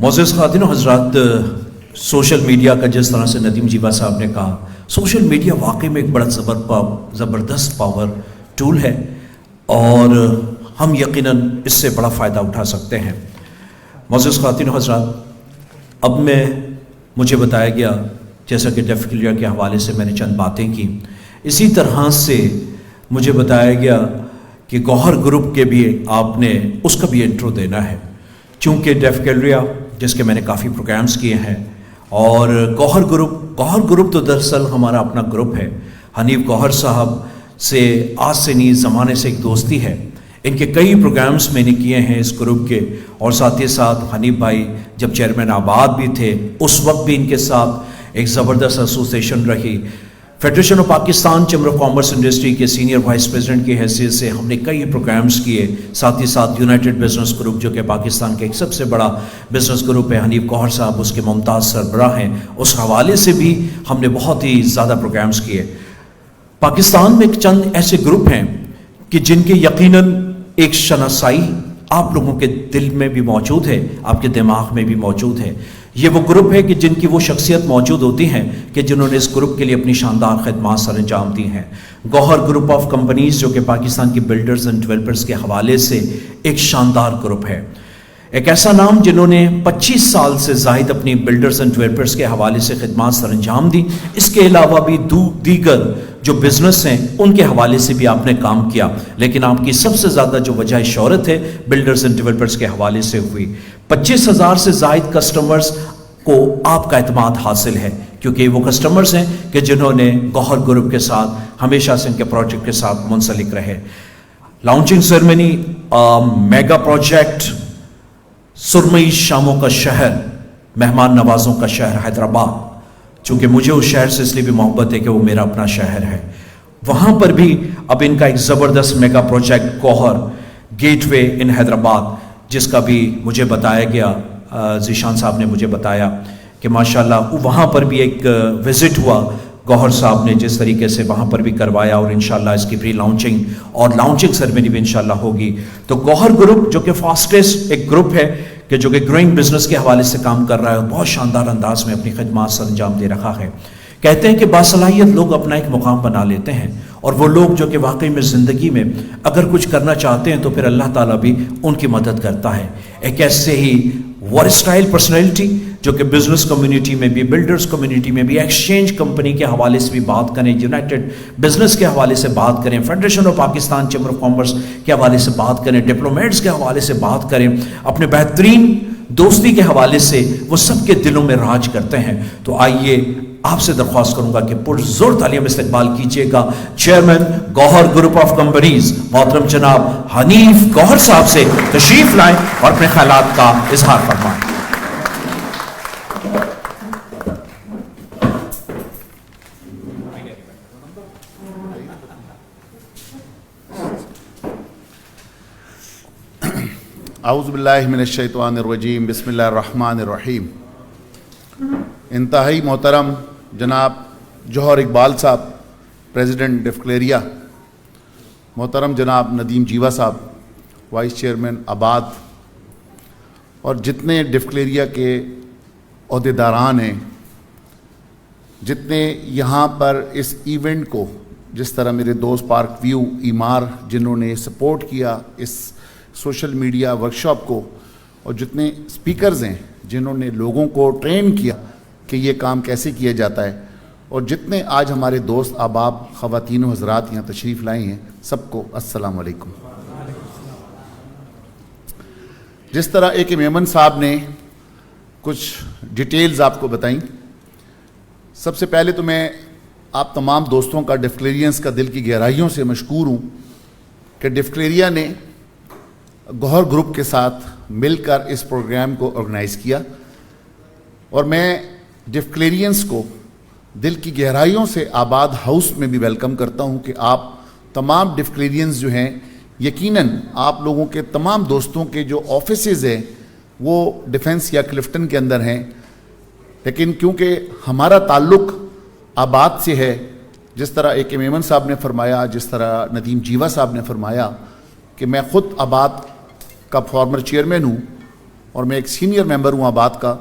معزز خواتین و حضرات, سوشل میڈیا کا جس طرح سے ندیم جیوا صاحب نے کہا, سوشل میڈیا واقعی میں ایک بڑا زبردست پاور ٹول ہے, اور ہم یقیناً اس سے بڑا فائدہ اٹھا سکتے ہیں. معزز خواتین و حضرات, اب مجھے بتایا گیا, جیسا کہ ڈفکیریا کے حوالے سے میں نے چند باتیں کی, اسی طرح سے مجھے بتایا گیا کہ گوہر گروپ کے بھی آپ نے اس کا بھی انٹرو دینا ہے, چونکہ ڈفکیریا جس کے میں نے کافی پروگرامز کیے ہیں, اور گوہر گروپ تو دراصل ہمارا اپنا گروپ ہے. حنیف گوہر صاحب سے آج سے نہیں زمانے سے ایک دوستی ہے. ان کے کئی پروگرامز میں نے کیے ہیں اس گروپ کے, اور ساتھ ہی ساتھ حنیف بھائی جب چیئرمین آباد بھی تھے اس وقت بھی ان کے ساتھ ایک زبردست ایسوسیشن رہی. Federation of Pakistan chamber of commerce industry کے سینئر وائس پریزیڈنٹ کی حیثیت سے ہم نے کئی پروگرامز کیے. ساتھ ہی ساتھ یونائٹڈ بزنس گروپ جو کہ پاکستان کے ایک سب سے بڑا بزنس گروپ ہے, حنیف گوہر صاحب اس کے ممتاز سربراہ ہیں, اس حوالے سے بھی ہم نے بہت ہی زیادہ پروگرامز کیے. پاکستان میں چند ایسے گروپ ہیں کہ جن کے یقیناً ایک شناسائی آپ لوگوں کے دل میں بھی موجود ہے, آپ کے دماغ میں بھی موجود ہے. یہ وہ گروپ ہے کہ جن کی وہ شخصیت موجود ہوتی ہیں کہ جنہوں نے اس گروپ کے لیے اپنی شاندار خدمات سر انجام دی ہیں. گوہر گروپ آف کمپنیز جو کہ پاکستان کی بلڈرز اینڈ ڈیولپرز کے حوالے سے ایک شاندار گروپ ہے. ایک ایسا نام جنہوں نے 25 سال سے زائد اپنی بلڈرز اینڈ ڈیولپرز کے حوالے سے خدمات سر انجام دی. اس کے علاوہ بھی دیگر جو بزنس ہیں ان کے حوالے سے بھی آپ نے کام کیا, لیکن آپ کی سب سے زیادہ جو وجہ شہرت ہے بلڈرز اینڈ ڈیولپرز کے حوالے سے ہوئی. 25,000 سے زائد کسٹمرز کو آپ کا اعتماد حاصل ہے, کیونکہ یہ وہ کسٹمرز ہیں کہ جنہوں نے گوہر گروپ کے ساتھ ہمیشہ سے ان کے پروجیکٹ کے ساتھ منسلک رہے. لانچنگ سیرمنی, میگا پروجیکٹ سرمئی شاموں کا شہر, مہمان نوازوں کا شہر حیدرآباد. چونکہ مجھے اس شہر سے اس لیے بھی محبت ہے کہ وہ میرا اپنا شہر ہے. وہاں پر بھی اب ان کا ایک زبردست میگا پروجیکٹ گوہر گیٹ وے ان حیدرآباد, جس کا بھی مجھے بتایا گیا, ذیشان صاحب نے مجھے بتایا کہ ماشاءاللہ وہاں پر بھی ایک وزٹ ہوا, گوہر صاحب نے جس طریقے سے وہاں پر بھی کروایا, اور انشاءاللہ اس کی پری لانچنگ اور لانچنگ سرمنی بھی انشاءاللہ ہوگی. تو گوہر گروپ جو کہ فاسٹسٹ ایک گروپ ہے کہ جو کہ گروئنگ بزنس کے حوالے سے کام کر رہا ہے, اور بہت شاندار انداز میں اپنی خدمات سر انجام دے رکھا ہے. کہتے ہیں کہ باصلاحیت لوگ اپنا ایک مقام بنا لیتے ہیں, اور وہ لوگ جو کہ واقعی میں زندگی میں اگر کچھ کرنا چاہتے ہیں تو پھر اللہ تعالیٰ بھی ان کی مدد کرتا ہے. ایک ایسے ہی ورسٹائل پرسنالٹی جو کہ بزنس کمیونٹی میں بھی, بلڈرز کمیونٹی میں بھی, ایکسچینج کمپنی کے حوالے سے بھی بات کریں, یونائٹڈ بزنس کے حوالے سے بات کریں, federation of Pakistan chamber of commerce کے حوالے سے بات کریں, ڈپلومیٹس کے حوالے سے بات کریں, اپنے بہترین دوستی کے حوالے سے وہ سب کے دلوں میں راج کرتے ہیں. تو آئیے آپ سے درخواست کروں گا کہ پرزور تعلیم استقبال کیجیے گا chairman Gohar group of companies محترم جناب حنیف گوہر صاحب سے. تشریف لائیں اور اپنے خیالات کا اظہار فرمائیں. اعوذ باللہ من الشیطان الرجیم, بسم اللہ الرحمن الرحیم. انتہائی محترم جناب جوہر اقبال صاحب, پریزیڈنٹ ڈفکلیریا, محترم جناب ندیم جیوا صاحب, وائس چیئرمین آباد, اور جتنے ڈفکلیریا کے عہدیداران ہیں, جتنے یہاں پر اس ایونٹ کو, جس طرح میرے دوست پارک ویو ایمار جنہوں نے سپورٹ کیا اس سوشل میڈیا ورکشاپ کو, اور جتنے سپیکرز ہیں جنہوں نے لوگوں کو ٹرین کیا کہ یہ کام کیسے کیا جاتا ہے, اور جتنے آج ہمارے دوست احباب خواتین و حضرات یہاں تشریف لائے ہیں, سب کو السلام علیکم. جس طرح اے کے میمن صاحب نے کچھ ڈیٹیلز آپ کو بتائیں, سب سے پہلے تو میں آپ تمام دوستوں کا, ڈفکلیرینس کا دل کی گہرائیوں سے مشکور ہوں کہ ڈفکلیریا نے گوہر گروپ کے ساتھ مل کر اس پروگرام کو آرگنائز کیا, اور میں ڈفکلیرینس کو دل کی گہرائیوں سے آباد ہاؤس میں بھی ویلکم کرتا ہوں کہ آپ تمام ڈفکلیرینس جو ہیں, یقیناً آپ لوگوں کے تمام دوستوں کے جو آفیسز ہیں وہ ڈیفنس یا کلفٹن کے اندر ہیں, لیکن کیونکہ ہمارا تعلق آباد سے ہے, جس طرح اے کے میمن صاحب نے فرمایا, جس طرح ندیم جیوا صاحب نے فرمایا کہ میں خود آباد کا فارمر چیئرمین ہوں, اور میں ایک سینئر ممبر ہوں آباد کا,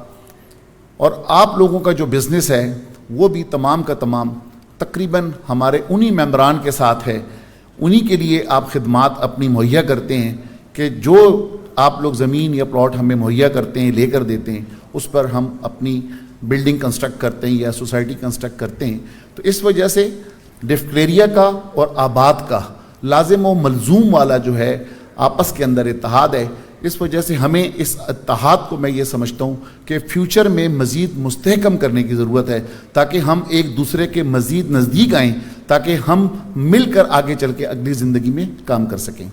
اور آپ لوگوں کا جو بزنس ہے وہ بھی تمام کا تمام تقریباً ہمارے انہی ممبران کے ساتھ ہے. انہی کے لیے آپ خدمات اپنی مہیا کرتے ہیں کہ جو آپ لوگ زمین یا پلاٹ ہمیں مہیا کرتے ہیں, لے کر دیتے ہیں, اس پر ہم اپنی بلڈنگ کنسٹرکٹ کرتے ہیں یا سوسائٹی کنسٹرکٹ کرتے ہیں. تو اس وجہ سے ڈفکلیریا کا اور آباد کا لازم و ملزوم والا جو ہے آپس کے اندر اتحاد ہے. اس وجہ سے ہمیں اس اتحاد کو میں یہ سمجھتا ہوں کہ فیوچر میں مزید مستحکم کرنے کی ضرورت ہے, تاکہ ہم ایک دوسرے کے مزید نزدیک آئیں, تاکہ ہم مل کر آگے چل کے اگلی زندگی میں کام کر سکیں.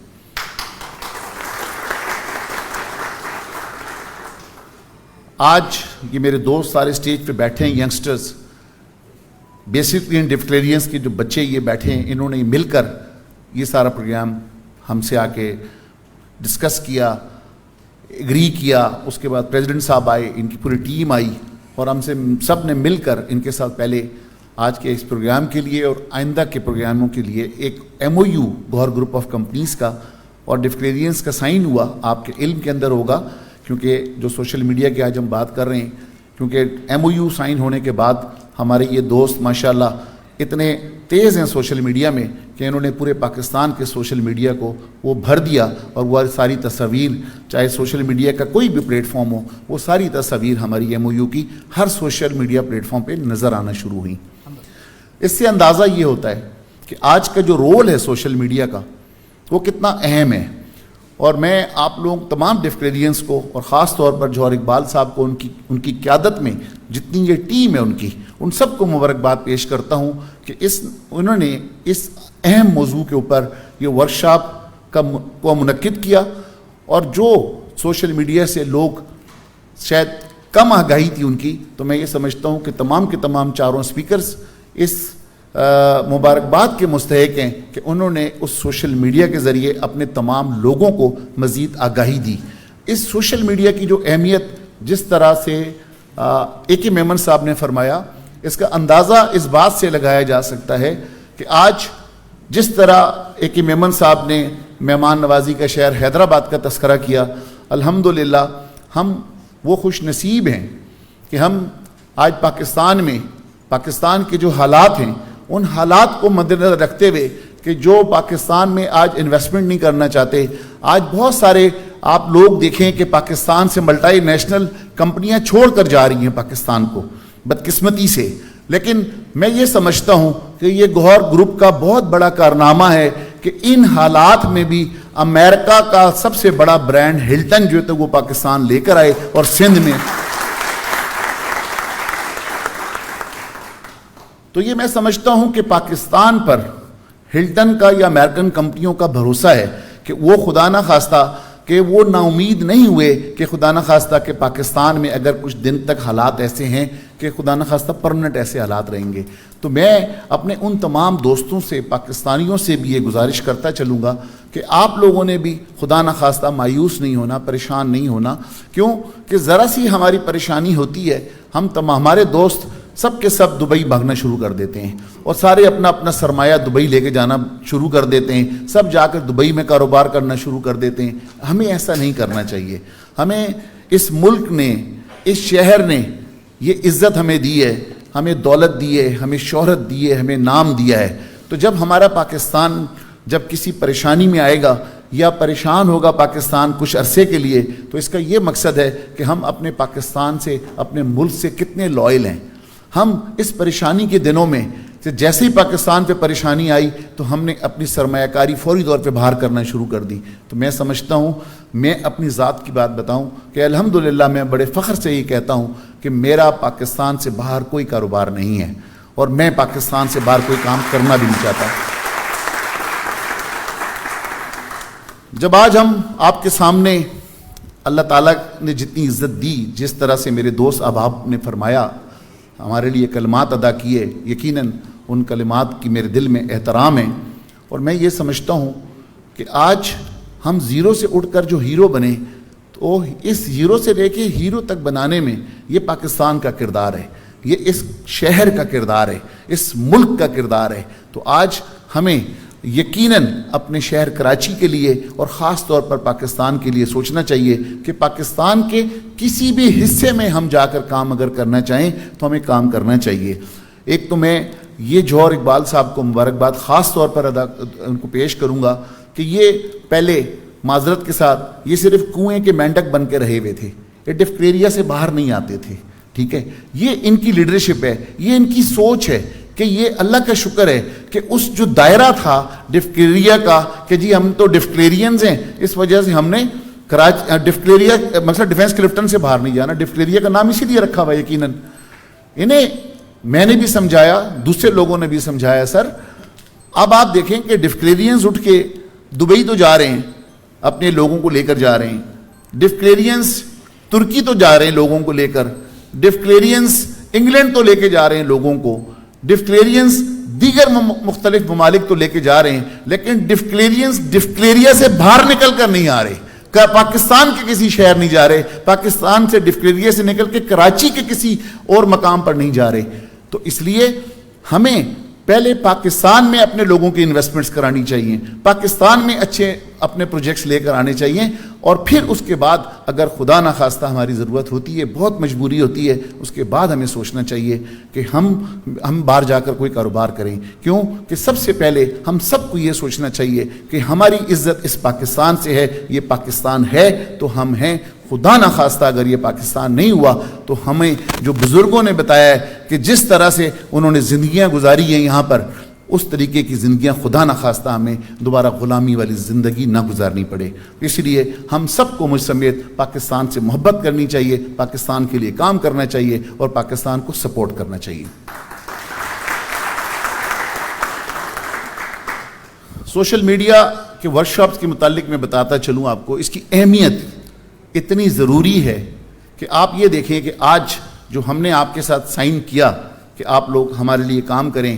آج یہ میرے دوست سارے سٹیج پہ بیٹھے ہیں, ینگسٹرز, بیسکلی ان ڈفکلیرینس کے جو بچے یہ بیٹھے ہیں, انہوں نے مل کر یہ سارا پروگرام ہم سے آ کے ڈسکس کیا, ایگری کیا. اس کے بعد پریزیڈنٹ صاحب آئے, ان کی پوری ٹیم آئی, اور ہم سے سب نے مل کر ان کے ساتھ پہلے آج کے اس پروگرام کے لیے اور آئندہ کے پروگراموں کے لیے ایک MOU Gohar group of companies کا اور ڈفکلیرینس کا سائن ہوا. آپ کے علم کے اندر ہوگا, کیونکہ جو سوشل میڈیا کی آج ہم بات کر رہے ہیں, کیونکہ MOU سائن ہونے کے بعد ہمارے یہ دوست ماشاءاللہ اتنے تیز ہیں سوشل میڈیا میں کہ انہوں نے پورے پاکستان کے سوشل میڈیا کو وہ بھر دیا، اور وہ ساری تصاویر، چاہے سوشل میڈیا کا کوئی بھی پلیٹ فارم ہو، وہ ساری تصاویر ہماری MOU کی ہر سوشل میڈیا پلیٹ فارم پہ نظر آنا شروع ہوئیں۔ اس سے اندازہ یہ ہوتا ہے کہ آج کا جو رول ہے سوشل میڈیا کا وہ کتنا اہم ہے، اور میں آپ لوگ تمام ڈفکلیرینس کو، اور خاص طور پر جوہر اقبال صاحب کو ان کی قیادت میں جتنی یہ ٹیم ہے ان سب کو مبارکباد پیش کرتا ہوں کہ انہوں نے اس اہم موضوع کے اوپر یہ ورکشاپ کو منعقد کیا، اور جو سوشل میڈیا سے لوگ شاید کم آگاہی تھی ان کی، تو میں یہ سمجھتا ہوں کہ تمام کے تمام چاروں سپیکرز اس مبارکباد کے مستحق ہیں کہ انہوں نے اس سوشل میڈیا کے ذریعے اپنے تمام لوگوں کو مزید آگاہی دی۔ اس سوشل میڈیا کی جو اہمیت جس طرح سے AK میمن صاحب نے فرمایا، اس کا اندازہ اس بات سے لگایا جا سکتا ہے کہ آج جس طرح AK میمن صاحب نے مہمان نوازی کا شہر حیدرآباد کا تذکرہ کیا، الحمدللہ ہم وہ خوش نصیب ہیں کہ ہم آج پاکستان کے جو حالات ہیں ان حالات کو مد نظر رکھتے ہوئے کہ جو پاکستان میں آج انویسٹمنٹ نہیں کرنا چاہتے، آج بہت سارے آپ لوگ دیکھیں کہ پاکستان سے ملٹی نیشنل کمپنیاں چھوڑ کر جا رہی ہیں پاکستان کو بدقسمتی سے، لیکن میں یہ سمجھتا ہوں کہ یہ گوہر گروپ کا بہت بڑا کارنامہ ہے کہ ان حالات میں بھی امریکہ کا سب سے بڑا برانڈ ہلٹن جو ہے وہ پاکستان لے کر آئے، اور سندھ میں تو یہ میں سمجھتا ہوں کہ پاکستان پر ہلٹن کا یا امریکن کمپنیوں کا بھروسہ ہے کہ وہ خدا نہ خواستہ کہ وہ نا امید نہیں ہوئے کہ خدا نہ خواستہ کہ پاکستان میں اگر کچھ دن تک حالات ایسے ہیں کہ خدا نہ خواستہ پرمنٹ ایسے حالات رہیں گے۔ تو میں اپنے ان تمام دوستوں سے، پاکستانیوں سے بھی یہ گزارش کرتا چلوں گا کہ آپ لوگوں نے بھی خدا نہ خواستہ مایوس نہیں ہونا، پریشان نہیں ہونا، کیوں کہ ذرا سی ہماری پریشانی ہوتی ہے، ہمارے دوست سب کے سب دبئی بھاگنا شروع کر دیتے ہیں، اور سارے اپنا سرمایہ دبئی لے کے جانا شروع کر دیتے ہیں، سب جا کر دبئی میں کاروبار کرنا شروع کر دیتے ہیں۔ ہمیں ایسا نہیں کرنا چاہیے۔ ہمیں اس ملک نے، اس شہر نے یہ عزت ہمیں دی ہے، ہمیں دولت دی ہے، ہمیں شہرت دی ہے، ہمیں نام دیا ہے۔ تو جب ہمارا پاکستان جب کسی پریشانی میں آئے گا یا پریشان ہوگا پاکستان کچھ عرصے کے لیے، تو اس کا یہ مقصد ہے کہ ہم اپنے پاکستان سے، اپنے ملک سے کتنے لائل ہیں۔ ہم اس پریشانی کے دنوں میں جیسے ہی پاکستان پہ پریشانی آئی تو ہم نے اپنی سرمایہ کاری فوری طور پہ باہر کرنا شروع کر دی۔ تو میں سمجھتا ہوں، میں اپنی ذات کی بات بتاؤں کہ الحمدللہ میں بڑے فخر سے یہ کہتا ہوں کہ میرا پاکستان سے باہر کوئی کاروبار نہیں ہے، اور میں پاکستان سے باہر کوئی کام کرنا بھی نہیں چاہتا۔ جب آج ہم آپ کے سامنے اللہ تعالیٰ نے جتنی عزت دی، جس طرح سے میرے دوست احباب نے فرمایا، ہمارے لیے کلمات ادا کیے، یقیناً ان کلمات کی میرے دل میں احترام ہے، اور میں یہ سمجھتا ہوں کہ آج ہم زیرو سے اٹھ کر جو ہیرو بنے، تو اس ہیرو سے لے کے ہیرو تک بنانے میں یہ پاکستان کا کردار ہے، یہ اس شہر کا کردار ہے، اس ملک کا کردار ہے۔ تو آج ہمیں یقیناً اپنے شہر کراچی کے لیے اور خاص طور پر پاکستان کے لیے سوچنا چاہیے کہ پاکستان کے کسی بھی حصے میں ہم جا کر کام اگر کرنا چاہیں تو ہمیں کام کرنا چاہیے۔ ایک تو میں یہ جوہر اقبال صاحب کو مبارکباد خاص طور پر ان کو پیش کروں گا کہ یہ پہلے معذرت کے ساتھ یہ صرف کنویں کے مینڈک بن کے رہے ہوئے تھے، یہ ڈفکلیریا سے باہر نہیں آتے تھے، ٹھیک ہے؟ یہ ان کی لیڈرشپ ہے، یہ ان کی سوچ ہے کہ یہ اللہ کا شکر ہے کہ اس جو دائرہ تھا ڈفکلیریا کا کہ جی ہم تو ڈفکلیرینز ہیں، اس وجہ سے ہم نے ڈفکلیریا مثلا ڈیفنس کلفٹن سے باہر نہیں جانا، ڈفکلیریا کا نام اسی لیے رکھا ہوا ہے۔ یقیناً انہیں میں نے بھی سمجھایا، دوسرے لوگوں نے بھی سمجھایا، سر اب آپ دیکھیں کہ ڈفکلیرینز اٹھ کے دبئی تو جا رہے ہیں، اپنے لوگوں کو لے کر جا رہے ہیں، ڈفکلیرینز ترکی تو جا رہے ہیں لوگوں کو لے کر، ڈفکلیرینز انگلینڈ تو لے کے جا رہے ہیں لوگوں کو، ڈفکلیرینز دیگر مختلف ممالک تو لے کے جا رہے ہیں، لیکن ڈفکلیرینز ڈفکلیریا سے باہر نکل کر نہیں آ رہے، پاکستان کے کسی شہر نہیں جا رہے، پاکستان سے ڈفکلیریا سے نکل کے کراچی کے کسی اور مقام پر نہیں جا رہے۔ تو اس لیے ہمیں پہلے پاکستان میں اپنے لوگوں کی انویسٹمنٹس کرانی چاہیے، پاکستان میں اچھے اپنے پروجیکٹس لے کر آنے چاہیے، اور پھر اس کے بعد اگر خدا نخواستہ ہماری ضرورت ہوتی ہے, بہت مجبوری ہوتی ہے, اس کے بعد ہمیں سوچنا چاہیے کہ ہم باہر جا کر کوئی کاروبار کریں. کیوں کہ سب سے پہلے ہم سب کو یہ سوچنا چاہیے کہ ہماری عزت اس پاکستان سے ہے, یہ پاکستان ہے تو ہم ہیں, خدا نخواستہ اگر یہ پاکستان نہیں ہوا تو ہمیں جو بزرگوں نے بتایا ہے کہ جس طرح سے انہوں نے زندگیاں گزاری ہیں یہاں پر, اس طریقے کی زندگیاں خدا نخواستہ ہمیں دوبارہ غلامی والی زندگی نہ گزارنی پڑے. اس لیے ہم سب کو مجھ سمیت پاکستان سے محبت کرنی چاہیے, پاکستان کے لیے کام کرنا چاہیے اور پاکستان کو سپورٹ کرنا چاہیے. سوشل میڈیا کے ورکشاپس کے متعلق میں بتاتا چلوں آپ کو, اس کی اہمیت اتنی ضروری ہے کہ آپ یہ دیکھیں کہ آج جو ہم نے آپ کے ساتھ سائن کیا کہ آپ لوگ ہمارے لیے کام کریں,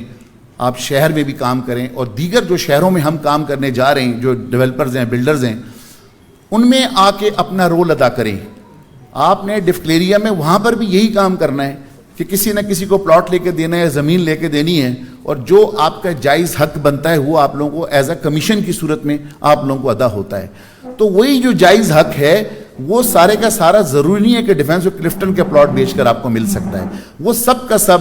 آپ شہر میں بھی کام کریں اور دیگر جو شہروں میں ہم کام کرنے جا رہے ہیں, جو ڈیولپرز ہیں, بلڈرز ہیں, ان میں آ کے اپنا رول ادا کریں. آپ نے ڈفکلیریا میں وہاں پر بھی یہی کام کرنا ہے کہ کسی نہ کسی کو پلاٹ لے کے دینا ہے, زمین لے کے دینی ہے, اور جو آپ کا جائز حق بنتا ہے وہ آپ لوگوں کو ایز اے کمیشن کی صورت میں آپ لوگوں کو ادا ہوتا ہے. تو وہی جو جائز حق ہے وہ سارے کا سارا ضروری نہیں ہے کہ ڈیفینس آف کلفٹن کا پلاٹ بیچ کر آپ کو مل سکتا ہے. وہ سب کا سب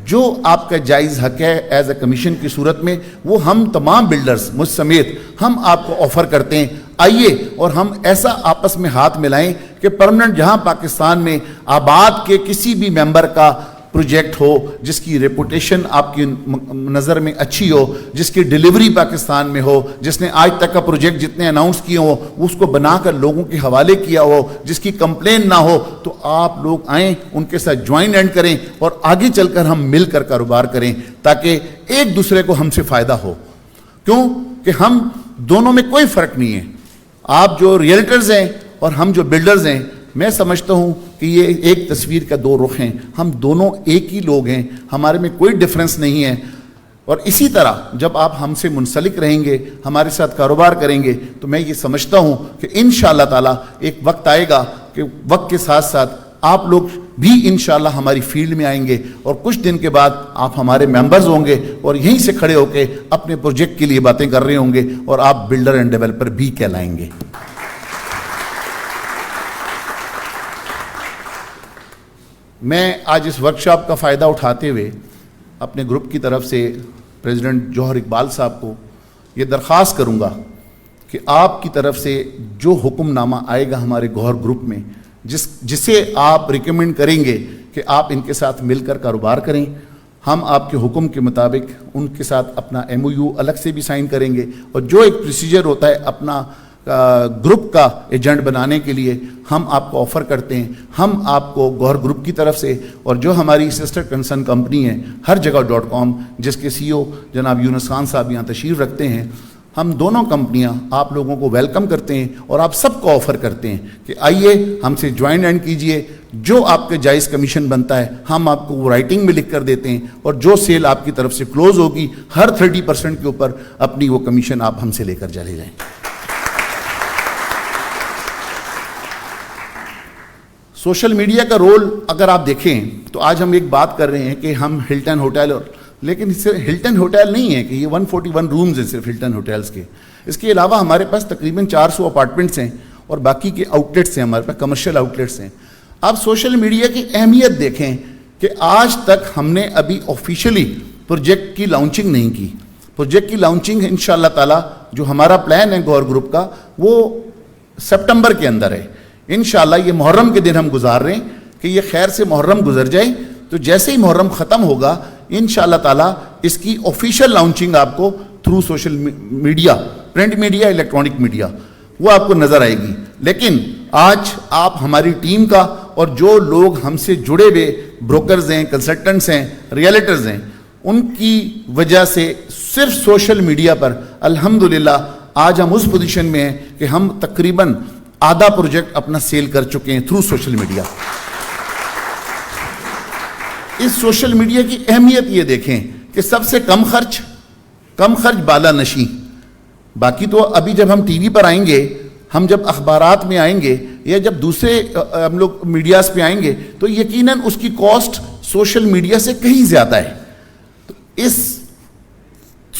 جو آپ کا جائز حق ہے ایز اے کمیشن کی صورت میں, وہ ہم تمام بلڈرز مجھ سمیت ہم آپ کو آفر کرتے ہیں. آئیے اور ہم ایسا آپس میں ہاتھ ملائیں کہ پرمننٹ جہاں پاکستان میں آباد کے کسی بھی ممبر کا پروجیکٹ ہو جس کی ریپوٹیشن آپ کی نظر میں اچھی ہو, جس کی ڈیلیوری پاکستان میں ہو, جس نے آج تک کا پروجیکٹ جتنے اناؤنس کیے ہو وہ اس کو بنا کر لوگوں کے حوالے کیا ہو, جس کی کمپلین نہ ہو, تو آپ لوگ آئیں, ان کے ساتھ جوائن اینڈ کریں اور آگے چل کر ہم مل کر کاروبار کریں تاکہ ایک دوسرے کو ہم سے فائدہ ہو. کیوں کہ ہم دونوں میں کوئی فرق نہیں ہے. آپ جو ریئلٹرز ہیں اور ہم جو بلڈرز ہیں, میں سمجھتا ہوں کہ یہ ایک تصویر کا دو رخ ہیں, ہم دونوں ایک ہی لوگ ہیں, ہمارے میں کوئی ڈفرنس نہیں ہے. اور اسی طرح جب آپ ہم سے منسلک رہیں گے, ہمارے ساتھ کاروبار کریں گے, تو میں یہ سمجھتا ہوں کہ انشاءاللہ تعالیٰ ایک وقت آئے گا کہ وقت کے ساتھ ساتھ آپ لوگ بھی انشاءاللہ ہماری فیلڈ میں آئیں گے اور کچھ دن کے بعد آپ ہمارے ممبرز ہوں گے اور یہیں سے کھڑے ہو کے اپنے پروجیکٹ کے لیے باتیں کر رہے ہوں گے اور آپ بلڈر اینڈ ڈیولپر بھی کہلائیں گے. میں آج اس ورکشاپ کا فائدہ اٹھاتے ہوئے اپنے گروپ کی طرف سے پریزیڈنٹ جوہر اقبال صاحب کو یہ درخواست کروں گا کہ آپ کی طرف سے جو حکم نامہ آئے گا ہمارے گوہر گروپ میں, جسے آپ ریکمینڈ کریں گے کہ آپ ان کے ساتھ مل کر کاروبار کریں, ہم آپ کے حکم کے مطابق ان کے ساتھ اپنا MOU الگ سے بھی سائن کریں گے, اور جو ایک پروسیجر ہوتا ہے اپنا گروپ کا ایجنٹ بنانے کے لیے ہم آپ کو آفر کرتے ہیں. ہم آپ کو گوہر گروپ کی طرف سے اور جو ہماری سسٹر کنسرن کمپنی ہے ہر جگہ .com جس کے CEO جناب یونس خان صاحب یہاں تشریف رکھتے ہیں, ہم دونوں کمپنیاں آپ لوگوں کو ویلکم کرتے ہیں اور آپ سب کو آفر کرتے ہیں کہ آئیے ہم سے جوائن اینڈ کیجئے, جو آپ کے جائز کمیشن بنتا ہے ہم آپ کو وہ رائٹنگ میں لکھ کر دیتے ہیں, اور جو سیل آپ کی طرف سے کلوز ہوگی ہر 30% کے اوپر اپنی وہ کمیشن آپ ہم سے لے کر چلے جائیں. سوشل میڈیا کا رول اگر آپ دیکھیں تو آج ہم ایک بات کر رہے ہیں کہ ہم ہلٹن ہوٹل, لیکن اس سے ہلٹن ہوٹل نہیں ہے کہ یہ 141 رومز ہیں صرف ہلٹن ہوٹلز کے. اس کے علاوہ ہمارے پاس تقریباً 400 اپارٹمنٹس ہیں اور باقی کے آؤٹ لیٹس ہیں, ہمارے پاس کمرشل آؤٹ لیٹس ہیں. آپ سوشل میڈیا کی اہمیت دیکھیں کہ آج تک ہم نے ابھی آفیشیلی پروجیکٹ کی لانچنگ نہیں کی. پروجیکٹ کی لانچنگ انشاءاللہ تعالیٰ جو ہمارا پلان ہے گوہر گروپ کا وہ سپٹمبر کے اندر ہے. انشاءاللہ یہ محرم کے دن ہم گزار رہے ہیں کہ یہ خیر سے محرم گزر جائے, تو جیسے ہی محرم ختم ہوگا انشاءاللہ تعالیٰ اس کی آفیشیل لانچنگ آپ کو through social media, print media, electronic media وہ آپ کو نظر آئے گی. لیکن آج آپ ہماری ٹیم کا اور جو لوگ ہم سے جڑے ہوئے بروکرز ہیں, کنسلٹنٹس ہیں, ریئلٹرز ہیں, ان کی وجہ سے صرف سوشل میڈیا پر الحمدللہ آج ہم اس پوزیشن میں ہیں کہ ہم تقریباً آدھا پروجیکٹ اپنا سیل کر چکے ہیں تھرو سوشل میڈیا. اس سوشل میڈیا کی اہمیت یہ دیکھیں کہ سب سے کم خرچ بالا نشیں. باقی تو ابھی جب ہم ٹی وی پر آئیں گے, ہم جب اخبارات میں آئیں گے یا جب دوسرے ہم لوگ میڈیاز پہ آئیں گے تو یقیناً اس کی کاسٹ سوشل میڈیا سے کہیں زیادہ ہے. تو اس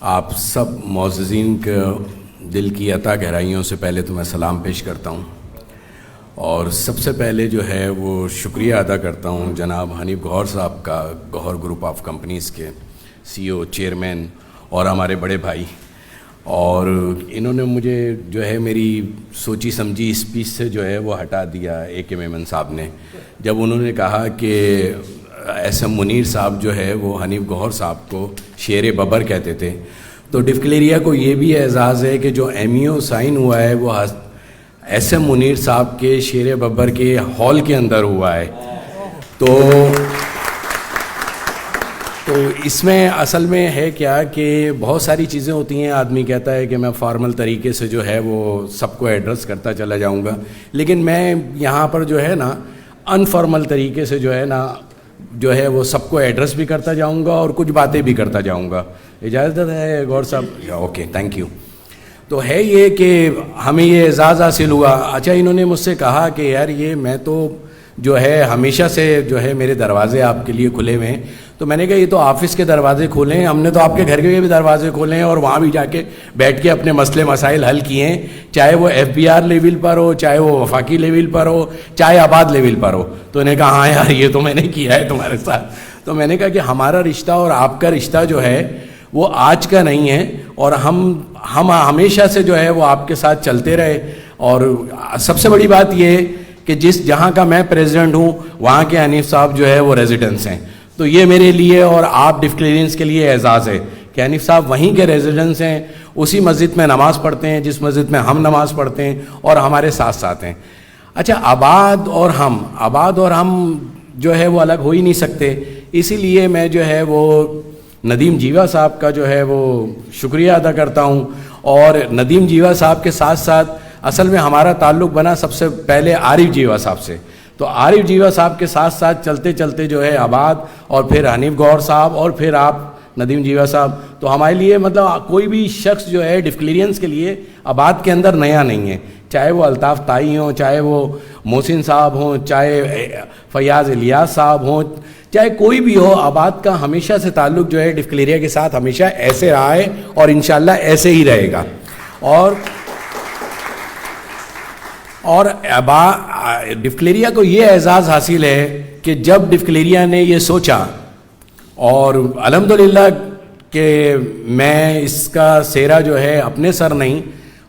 آپ سب معززین کے دل کی عطا گہرائیوں سے پہلے تو میں سلام پیش کرتا ہوں، اور سب سے پہلے جو ہے وہ شکریہ ادا کرتا ہوں جناب حنیف گوہر صاحب کا، گوہر گروپ آف کمپنیز کے سی او، چیئرمین اور ہمارے بڑے بھائی. اور انہوں نے مجھے جو ہے میری سوچی سمجھی اسپیچ سے جو ہے وہ ہٹا دیا اے کے میمن صاحب نے، جب انہوں نے کہا کہ ایس ایم منیر صاحب جو ہے وہ حنیف گوہر صاحب کو شیر ببر کہتے تھے. تو ڈفکلیریا کو یہ بھی اعزاز ہے کہ جو ایم ای او سائن ہوا ہے وہ ایس ایم منیر صاحب کے شیر ببر کے ہال کے اندر ہوا ہے. تو اس میں اصل میں ہے کیا کہ بہت ساری چیزیں ہوتی ہیں، آدمی کہتا ہے کہ میں فارمل طریقے سے جو ہے وہ سب کو ایڈریس کرتا چلا جاؤں گا، لیکن میں یہاں پر جو ہے نا انفارمل طریقے سے جو ہے نا جو ہے وہ سب کو ایڈریس بھی کرتا جاؤں گا اور کچھ باتیں بھی کرتا جاؤں گا. اجازت ہے گور صاحب؟ Okay, thank you. تو ہے یہ کہ ہمیں یہ اعزاز حاصل ہوا. اچھا، انہوں نے مجھ سے کہا کہ یار یہ میں تو جو ہے ہمیشہ سے جو ہے میرے دروازے آپ کے لیے کھلے ہوئے ہیں. تو میں نے کہا یہ تو آفس کے دروازے کھولے ہیں، ہم نے تو آپ کے گھر کے بھی دروازے کھولے ہیں اور وہاں بھی جا کے بیٹھ کے اپنے مسئلے مسائل حل کیے ہیں، چاہے وہ ایف بی آر لیول پر ہو، چاہے وہ وفاقی لیول پر ہو، چاہے آباد لیول پر ہو. تو انہوں نے کہا ہاں یار یہ تو میں نے کیا ہے تمہارے ساتھ. تو میں نے کہا کہ ہمارا رشتہ اور آپ کا رشتہ جو ہے وہ آج کا نہیں ہے، اور ہم ہمیشہ سے جو ہے وہ آپ کے ساتھ چلتے رہے. اور سب سے بڑی بات یہ ہے کہ جہاں کا میں پریزیڈنٹ ہوں وہاں کے حنیف صاحب جو ہے وہ ریزیڈنس ہیں. تو یہ میرے لیے اور آپ ڈفکلیرینس کے لیے اعزاز ہے کہ حنیف صاحب وہیں کے ریزیڈنس ہیں، اسی مسجد میں نماز پڑھتے ہیں جس مسجد میں ہم نماز پڑھتے ہیں، اور ہمارے ساتھ ساتھ ہیں. اچھا، آباد اور ہم جو ہے وہ الگ ہو ہی نہیں سکتے. اسی لیے میں جو ہے وہ ندیم جیوا صاحب کا جو ہے وہ شکریہ ادا کرتا ہوں. اور ندیم جیوا صاحب کے ساتھ ساتھ اصل میں ہمارا تعلق بنا سب سے پہلے عارف جیوا صاحب سے. تو عارف جیوا صاحب کے ساتھ ساتھ چلتے چلتے جو ہے آباد، اور پھر حنیف گوہر صاحب، اور پھر آپ ندیم جیوا صاحب. تو ہمارے لیے مطلب کوئی بھی شخص جو ہے ڈفکلیرینس کے لیے آباد کے اندر نیا نہیں ہے، چاہے وہ الطاف تائی ہوں، چاہے وہ محسن صاحب ہوں، چاہے فیاض الیاس صاحب ہوں، چاہے کوئی بھی ہو. آباد کا ہمیشہ سے تعلق جو ہے ڈفکلیریا کے ساتھ ہمیشہ ایسے رہا ہے اور انشاءاللہ ایسے ہی رہے گا. اور ڈفکلیریا کو یہ اعزاز حاصل ہے کہ جب ڈفکلیریا نے یہ سوچا، اور الحمدللہ کہ میں اس کا سہرا جو ہے اپنے سر نہیں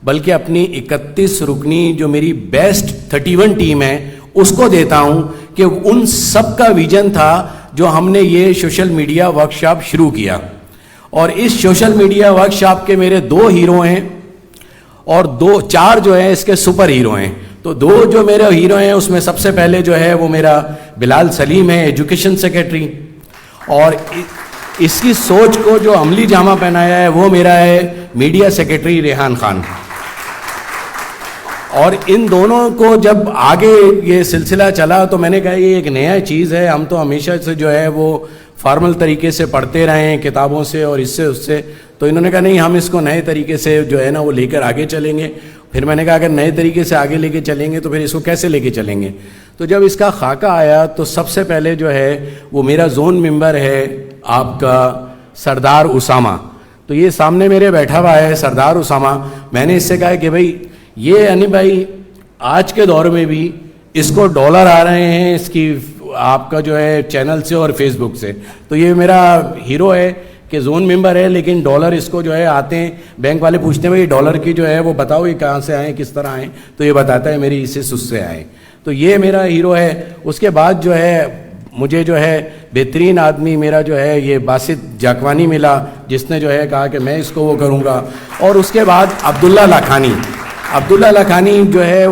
بلکہ اپنی 31 رکنی جو میری بیسٹ 31 ٹیم ہے اس کو دیتا ہوں، کہ ان سب کا ویژن تھا جو ہم نے یہ سوشل میڈیا ورکشاپ شروع کیا. اور اس سوشل میڈیا ورکشاپ کے میرے 2 ہیرو ہیں اور 4 جو ہیں اس کے سپر ہیرو ہیں. تو 2 جو میرے ہیرو ہیں اس میں سب سے پہلے جو ہے وہ میرا بلال سلیم ہے، ایجوکیشن سیکرٹری، اور اس کی سوچ کو جو عملی جامہ پہنایا ہے وہ میرا ہے میڈیا سیکرٹری ریحان خان. اور ان دونوں کو جب آگے یہ سلسلہ چلا تو میں نے کہا یہ ایک نیا چیز ہے، ہم تو ہمیشہ سے جو ہے وہ فارمل طریقے سے پڑھتے رہے ہیں کتابوں سے اور اس سے. تو انہوں نے کہا نہیں، ہم اس کو نئے طریقے سے جو ہے نا وہ لے کر آگے چلیں گے. پھر میں نے کہا اگر نئے طریقے سے آگے لے کے چلیں گے تو پھر اس کو کیسے لے کے چلیں گے. تو جب اس کا خاکہ آیا تو سب سے پہلے جو ہے وہ میرا زون ممبر ہے آپ کا سردار اسامہ. تو یہ سامنے میرے بیٹھا ہوا ہے سردار اسامہ. میں نے اس سے کہا کہ بھائی یہ یعنی بھائی آج کے دور میں بھی اس کو ڈالر آ رہے ہیں اس کی آپ کا جو ہے چینل سے اور فیس بک سے. تو یہ میرا ہیرو ہے کہ زون ممبر ہے لیکن ڈالر اس کو جو ہے آتے ہیں، بینک والے پوچھتے ہیں بھائی ڈالر کی جو ہے وہ بتاؤ یہ کہاں سے آئیں، کس طرح آئیں، تو یہ بتاتا ہے میری اس سے سس سے آئیں. تو یہ میرا ہیرو ہے. اس کے بعد جو ہے مجھے جو ہے بہترین آدمی میرا جو ہے یہ باسط جاکوانی ملا، جس نے جو ہے کہا کہ میں اس کو وہ کروں گا. اور اس کے بعد عبداللہ لاکھانی جو ہے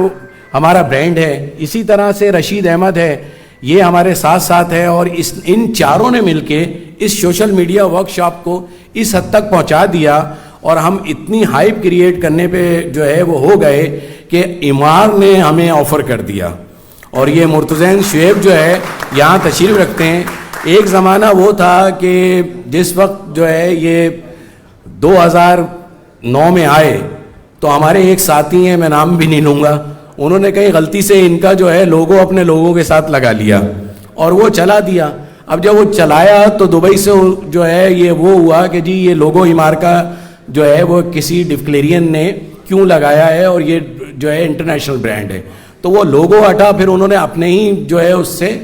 ہمارا برانڈ ہے. اسی طرح سے رشید احمد ہے، یہ ہمارے ساتھ ساتھ ہے. اور ان چاروں نے مل کے اس سوشل میڈیا ورکشاپ کو اس حد تک پہنچا دیا اور ہم اتنی ہائپ کریٹ کرنے پہ جو ہے وہ ہو گئے کہ عمار نے ہمیں آفر کر دیا. اور یہ مرتضین شعیب جو ہے یہاں تشریف رکھتے ہیں. ایک زمانہ وہ تھا کہ جس وقت جو ہے یہ 2009 میں آئے تو ہمارے ایک ساتھی ہیں، میں نام بھی نہیں لوں گا، انہوں نے کہیں غلطی سے ان کا جو ہے لوگو اپنے لوگوں کے ساتھ لگا لیا اور وہ چلا دیا. اب جب وہ چلایا تو دبئی سے جو ہے یہ وہ ہوا کہ جی یہ لوگو ایمار کا جو ہے وہ کسی ڈفکلیرین نے کیوں لگایا ہے اور یہ جو ہے انٹرنیشنل برانڈ ہے. تو وہ لوگو ہٹا, پھر انہوں نے اپنے ہی جو ہے اس سے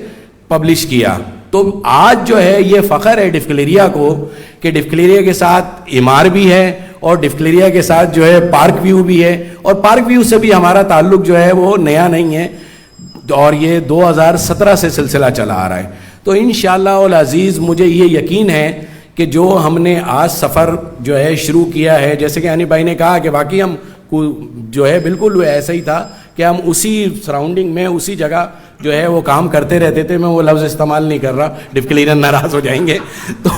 پبلش کیا. تو آج جو ہے یہ فخر ہے ڈفکلیریا کو کہ ڈفکلیریا کے ساتھ ایمار بھی ہے اور ڈفکلیریا کے ساتھ جو ہے پارک ویو بھی ہے, اور پارک ویو سے بھی ہمارا تعلق جو ہے وہ نیا نہیں ہے اور یہ 2017 سے سلسلہ چلا آ رہا ہے. تو انشاءاللہ العزیز مجھے یہ یقین ہے کہ جو ہم نے آج سفر جو ہے شروع کیا ہے, جیسے کہ حنیف بھائی نے کہا کہ باقی ہم جو ہے بالکل ایسا ہی تھا کہ ہم اسی سراؤنڈنگ میں اسی جگہ جو ہے وہ کام کرتے رہتے تھے. میں وہ لفظ استعمال نہیں کر رہا, ڈفکلیرین ناراض ہو جائیں گے. تو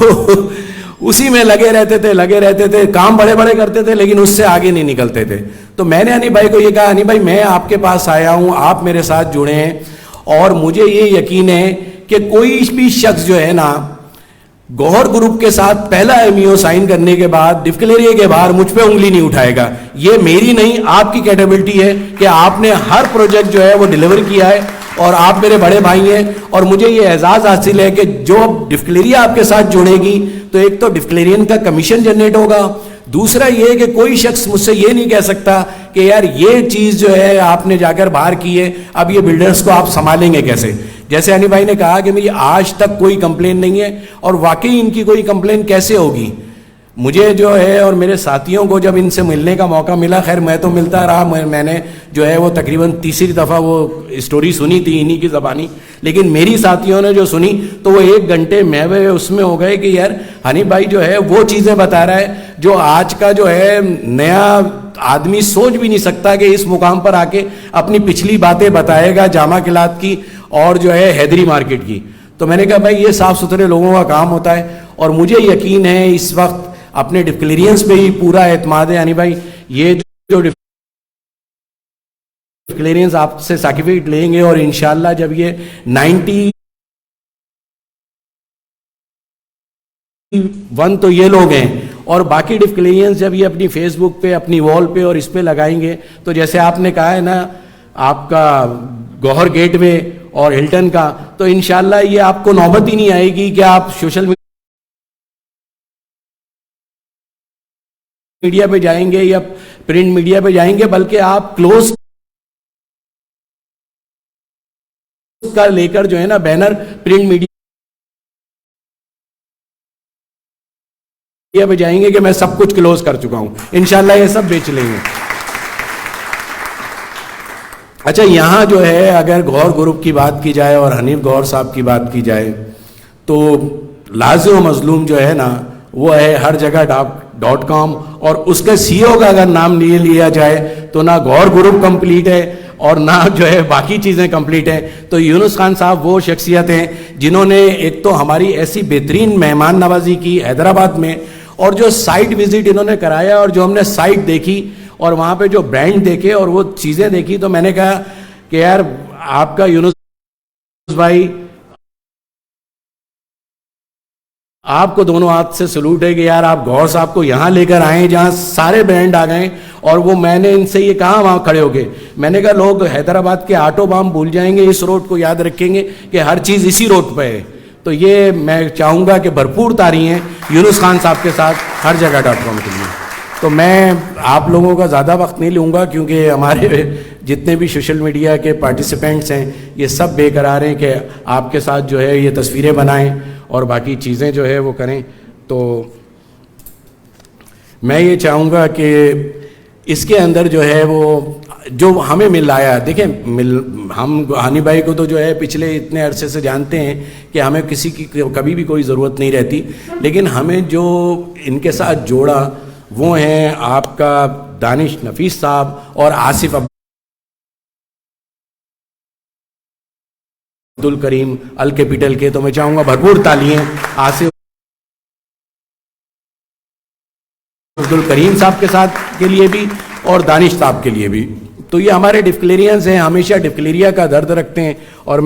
اسی میں لگے رہتے تھے, کام بڑے بڑے کرتے تھے لیکن اس سے آگے نہیں نکلتے تھے. تو میں نے حنیف بھائی کو یہ کہا, حنیف بھائی میں آپ کے پاس آیا ہوں, آپ میرے ساتھ جڑے ہیں, اور مجھے یہ یقین ہے کہ کوئی بھی شخص جو ہے نا گوہر گروپ کے ساتھ پہلا MOU سائن کرنے کے بعد ڈفکلیریا کے باہر مجھ پہ انگلی نہیں اٹھائے گا. یہ میری نہیں, آپ کی کیپیبلٹی ہے کہ آپ نے ہر پروجیکٹ جو ہے وہ ڈیلیور کیا ہے, اور آپ میرے بڑے بھائی ہیں. اور مجھے یہ اعزاز حاصل ہے کہ جو ڈفکلیریا آپ کے ساتھ جڑے گی تو ایک تو ڈفکلیرین کا کمیشن جنریٹ ہوگا, دوسرا یہ کہ کوئی شخص مجھ سے یہ نہیں کہہ سکتا کہ یار یہ چیز جو ہے آپ نے جا کر باہر کی ہے, اب یہ بلڈرز کو آپ سنبھالیں گے کیسے. جیسے حنیف بھائی نے کہا کہ میری آج تک کوئی کمپلین نہیں ہے, اور واقعی ان کی کوئی کمپلین کیسے ہوگی. مجھے جو ہے اور میرے ساتھیوں کو جب ان سے ملنے کا موقع ملا, خیر میں تو ملتا رہا, میں نے جو ہے وہ تقریباً تیسری دفعہ وہ اسٹوری سنی تھی انہی کی زبانی, لیکن میری ساتھیوں نے جو سنی تو وہ 1 گھنٹے میں اس میں ہو گئے کہ یار حنیف بھائی جو ہے وہ چیزیں بتا رہا ہے جو آج کا جو ہے نیا آدمی سوچ بھی نہیں سکتا کہ اس مقام پر آ کے اپنی پچھلی باتیں بتائے گا جامع قلعت کی اور جو ہے حیدری مارکیٹ کی. تو میں نے کہا بھائی یہ صاف ستھرے لوگوں کا کام ہوتا ہے, اور مجھے یقین ہے اس وقت اپنے ڈفکلیرینس پہ ہی پورا اعتماد ہے. یعنی بھائی یہ جو ڈفکلیرینس آپ سے سرٹیفکیٹ لیں گے, اور انشاءاللہ جب یہ 91 تو یہ لوگ ہیں, اور باقی ڈفکلیرینس جب یہ اپنی فیس بک پہ اپنی وال پہ اور اس پہ لگائیں گے, تو جیسے آپ نے کہا ہے نا آپ کا گوہر گیٹ وے اور ہلٹن کا, تو انشاءاللہ یہ آپ کو نوبت ہی نہیں آئے گی کہ آپ سوشل میڈیا پہ جائیں گے یا پرنٹ میڈیا پہ جائیں گے, بلکہ آپ کلوز کا لے کر جو ہے نا بینر پرنٹ میڈیا پہ جائیں گے کہ میں سب کچھ کلوز کر چکا ہوں, انشاءاللہ یہ سب بیچ لیں گے. اچھا یہاں جو ہے اگر گوہر گروپ کی بات کی جائے اور حنیف گوہر صاحب کی بات کی جائے تو لازم و مظلوم جو ہے نا وہ ہے ہر جگہ .com, اور اس کے CEO کا اگر نام لیا جائے تو نہ گوہر گروپ کمپلیٹ ہے اور نہ جو ہے باقی چیزیں کمپلیٹ ہیں. تو یونس خان صاحب وہ شخصیت ہیں جنہوں نے ایک تو ہماری ایسی بہترین مہمان نوازی کی حیدرآباد میں, اور جو سائٹ وزٹ انہوں نے کرایا اور جو ہم نے سائٹ دیکھی اور وہاں پہ جو برانڈ دیکھے اور وہ چیزیں دیکھی, تو میں نے کہا کہ یار آپ کا یونس بھائی آپ کو دونوں ہاتھ سے سلوٹ ہے کہ یار آپ گوہر صاحب کو یہاں لے کر آئیں جہاں سارے برانڈ آ گئے. اور وہ میں نے ان سے یہ کہا وہاں کھڑے ہو کے, میں نے کہا لوگ حیدرآباد کے آٹو بام بھول جائیں گے, اس روڈ کو یاد رکھیں گے کہ ہر چیز اسی روڈ پہ ہے. تو یہ میں چاہوں گا کہ بھرپور تاریخیں یونس خان صاحب کے ساتھ ہر جگہ .com کے لیے. تو میں آپ لوگوں کا زیادہ وقت نہیں لوں گا کیونکہ ہمارے جتنے بھی سوشل میڈیا کے پارٹیسپینٹس ہیں یہ سب بے قرار ہیں کہ آپ کے ساتھ جو ہے یہ تصویریں بنائیں اور باقی چیزیں جو ہے وہ کریں. تو میں یہ چاہوں گا کہ اس کے اندر جو ہے وہ جو ہمیں مل آیا, دیکھیں ہم حنیف بھائی کو تو جو ہے پچھلے اتنے عرصے سے جانتے ہیں کہ ہمیں کسی کی کبھی بھی کوئی ضرورت نہیں رہتی, لیکن ہمیں جو ان کے ساتھ جوڑا وہ ہیں آپ کا دانش نفیس صاحب اور آصف عبدالکریم الکیپٹل کے. تو میں چاہوں گا بھرپور تالیاں آصف عبدالکریم صاحب کے ساتھ کے لیے بھی اور دانش صاحب کے لیے بھی. تو یہ ہمارے ڈفکلیرینز ہیں, ہمیشہ ڈفکلیریا کا درد رکھتے ہیں, اور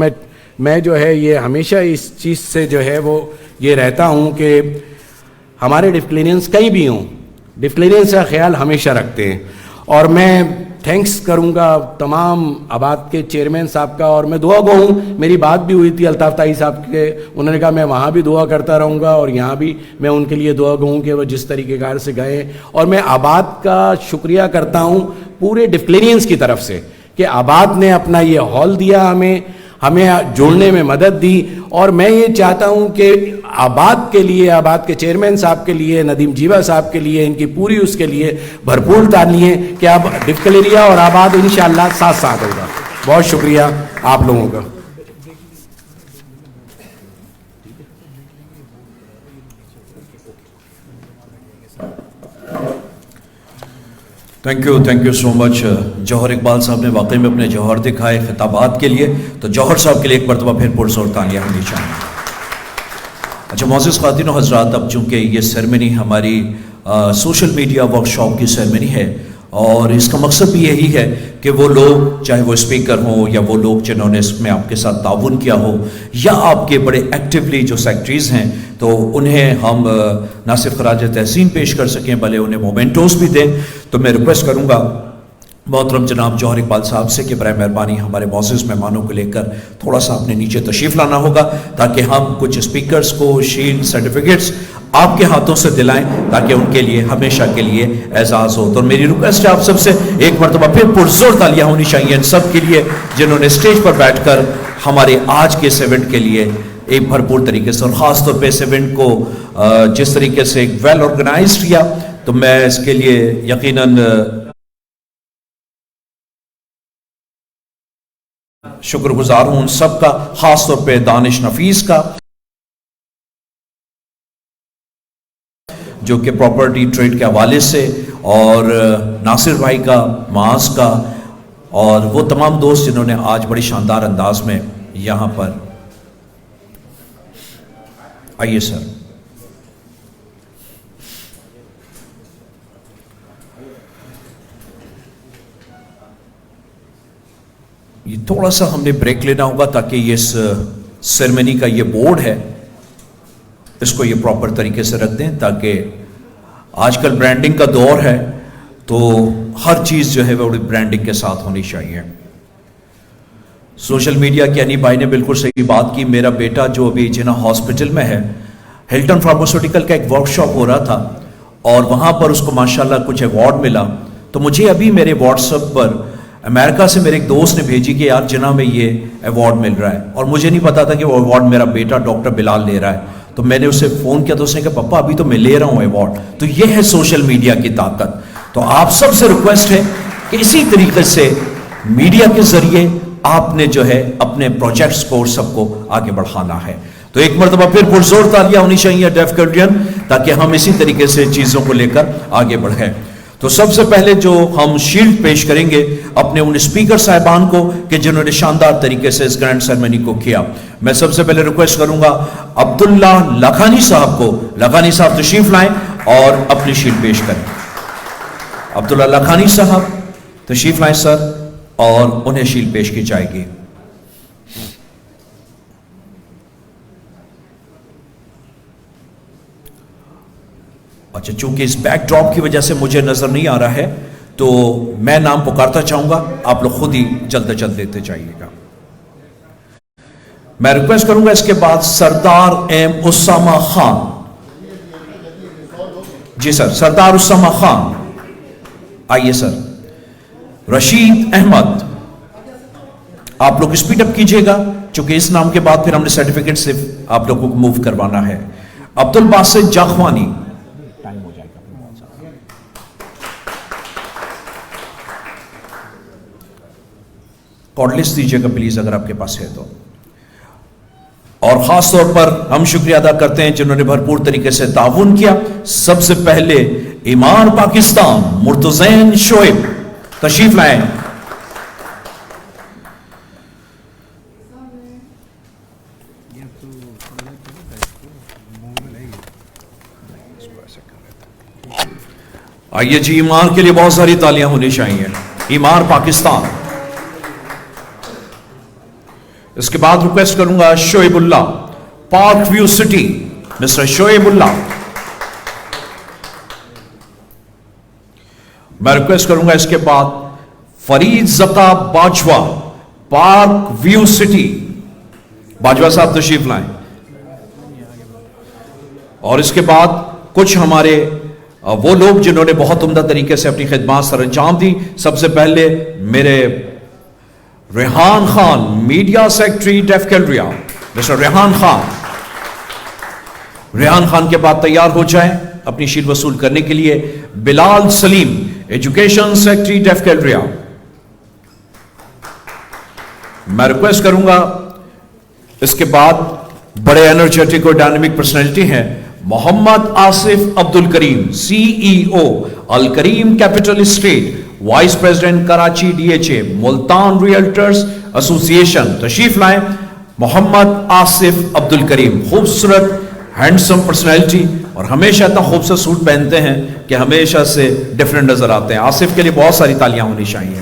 میں جو ہے یہ ہمیشہ اس چیز سے جو ہے وہ یہ رہتا ہوں کہ ہمارے ڈفکلیرینز کہیں بھی ہوں ڈفکلیرینس کا خیال ہمیشہ رکھتے ہیں. اور میں تھینکس کروں گا تمام آباد کے چیئرمین صاحب کا, اور میں دعا گو ہوں. میری بات بھی ہوئی تھی الطاف طائی صاحب کے, انہوں نے کہا میں وہاں بھی دعا کرتا رہوں گا اور یہاں بھی میں ان کے لیے دعا گو ہوں کہ وہ جس طریقے کار سے گئے. اور میں آباد کا شکریہ کرتا ہوں پورے ڈفکلیرینس کی طرف سے کہ آباد نے اپنا یہ ہال دیا ہمیں جوڑنے میں مدد دی. اور میں یہ چاہتا ہوں کہ آباد کے لیے, آباد کے چیئرمین صاحب کے لیے, ندیم جیوا صاحب کے لیے, ان کی پوری اس کے لیے بھرپور تعلیم کہ اب ڈفکل ایریا اور آباد انشاءاللہ ساتھ ساتھ ہوگا. بہت شکریہ آپ لوگوں کا. تھینک یو سو مچ. جوہر اقبال صاحب نے واقعی میں اپنے جوہر دکھائے خطابات کے لیے, تو جوہر صاحب کے لیے ایک مرتبہ پھر پرزور تالیاں ہونی چاہیے. اچھا معزز خواتین و حضرات, اب چونکہ یہ سیرمنی ہماری سوشل میڈیا ورک شاپ کی سیرمنی ہے, اور اس کا مقصد بھی یہی ہے کہ وہ لوگ, چاہے وہ اسپیکر ہوں یا وہ لوگ جنہوں نے اس میں آپ کے ساتھ تعاون کیا ہو, یا آپ کے بڑے ایکٹیولی جو سیکٹریز ہیں, تو انہیں ہم نہ صرف خراج تحسین پیش کر سکیں بلکہ انہیں مومنٹوز بھی دیں. تو میں ریکویسٹ کروں گا محترم جناب جوہر اقبال صاحب سے کہ برائے مہربانی ہمارے معزز مہمانوں کو لے کر تھوڑا سا اپنے نیچے تشریف لانا ہوگا, تاکہ ہم کچھ اسپیکرز کو شیلڈ سرٹیفکیٹس آپ کے ہاتھوں سے دلائیں, تاکہ ان کے لیے ہمیشہ کے لیے اعزاز ہو. تو میری ریکویسٹ ہے آپ سب سے ایک مرتبہ پھر پرزور تالیاں ہونی چاہیے ان سب کے لیے جنہوں نے اسٹیج پر بیٹھ کر ہمارے آج کے اس ایونٹ کے لیے ایک بھرپور طریقے سے, اور خاص طور پہ اس ایونٹ کو جس طریقے سے ویل آرگنائزڈ کیا, تو میں اس کے لیے یقیناً شکر گزار ہوں ان سب کا, خاص طور پہ دانش نفیس کا جو کہ پراپرٹی ٹریڈ کے حوالے سے, اور ناصر بھائی کا, معاذ کا, اور وہ تمام دوست جنہوں نے آج بڑی شاندار انداز میں یہاں پر. آئیے سر. یہ تھوڑا سا ہم نے بریک لینا ہوگا تاکہ یہ اس سیرمنی کا یہ بورڈ ہے اس کو یہ پراپر طریقے سے رکھ دیں, تاکہ آج کل برانڈنگ کا دور ہے تو ہر چیز جو ہے وہ برانڈنگ کے ساتھ ہونی چاہیے. سوشل میڈیا کے انی بھائی نے بالکل صحیح بات کی. میرا بیٹا جو ابھی جنا ہاسپٹل میں ہے, ہلٹن فارماسیوٹیکل کا ایک ورک شاپ ہو رہا تھا اور وہاں پر اس کو ماشاءاللہ کچھ ایوارڈ ملا. تو مجھے ابھی میرے واٹس ایپ پر امریکہ سے میرے ایک دوست نے بھیجی کہ یار جناح میں یہ ایوارڈ مل رہا ہے, اور مجھے نہیں پتا تھا کہ وہ ایوارڈ میرا بیٹا ڈاکٹر بلال لے رہا ہے. تو میں نے اسے فون کیا تو اس نے کہا پپا ابھی تو میں لے رہا ہوں ایوارڈ. تو یہ ہے سوشل میڈیا کی طاقت. تو آپ سب سے ریکویسٹ ہے کہ اسی طریقے سے میڈیا کے ذریعے آپ نے جو ہے اپنے پروجیکٹس کو اور سب کو آگے بڑھانا ہے. تو ایک مرتبہ پھر پرزور تالیاں ہونی چاہیے ڈیف کلڈین, تاکہ ہم اسی طریقے سے چیزوں کو لے کر آگے بڑھیں. تو سب سے پہلے جو ہم شیلڈ پیش کریں گے اپنے ان اسپیکر صاحبان کو کہ جنہوں نے شاندار طریقے سے اس گرینڈ سیرمنی کو کیا. میں سب سے پہلے ریکویسٹ کروں گا عبداللہ لکھانی صاحب کو, لکھانی صاحب تشریف لائیں اور اپنی شیلڈ پیش کریں. عبداللہ لکھانی صاحب تشریف لائیں سر, اور انہیں شیلڈ پیش کی جائے گی. اچھا, چونکہ اس بیک ڈراپ کی وجہ سے مجھے نظر نہیں آ رہا ہے تو میں نام پکارتا چاہوں گا, آپ لوگ خود ہی جلد جلد دیتے جائیے گا. میں ریکویسٹ کروں گا اس کے بعد سردار ایم اسامہ خان. جی سر, سردار اسامہ خان آئیے سر. رشید احمد, آپ لوگ اسپیڈ اپ کیجئے گا چونکہ اس نام کے بعد پھر ہم نے سرٹیفکیٹ صرف آپ لوگوں کو موو کروانا ہے. عبد الباسط جاخوانی, کارڈ لسٹ دیجیے گا پلیز اگر آپ کے پاس ہے تو. اور خاص طور پر ہم شکریہ ادا کرتے ہیں جنہوں نے بھرپور طریقے سے تعاون کیا. سب سے پہلے ایمان پاکستان مرتزین شعیب تشریف لائیں. آئیے جی, ایمان کے لیے بہت ساری تالیاں ہونی چاہیے. ایمان پاکستان. اس کے بعد ریکویسٹ کروں گا Shoaib Ullah, park view city, mister Shoaib Ullah. میں ریکویسٹ کروں گا اس کے بعد Farid Zaka Bajwa park view city, Bajwa صاحب تشریف لائیں. اور اس کے بعد کچھ ہمارے وہ لوگ جنہوں نے بہت عمدہ طریقے سے اپنی خدمات سر انجام دی. سب سے پہلے میرے Rehan Khan, media secretary Def Galleria, mister Rehan Khan. Rehan Khan کے بعد تیار ہو جائیں اپنی شیل وصول کرنے کے لیے بلال سلیم، ایجوکیشن سیکرٹری ڈیف کیلریا. میں ریکویسٹ کروں گا اس کے بعد بڑے انرجیٹک اور ڈائنامک پرسنالٹی ہیں محمد آصف عبد الکریم، سی E O Alkarim capital estate, vice president Karachi D H A Multan realtors association. تشریف لائیں محمد آصف عبد الکریم. خوبصورت ہینڈسم پرسنالٹی اور ہمیشہ اتنا خوبصورت سوٹ پہنتے ہیں کہ ہمیشہ سے ڈیفرنٹ نظر آتے ہیں. آصف کے لیے بہت ساری تالیاں ہونی چاہیے.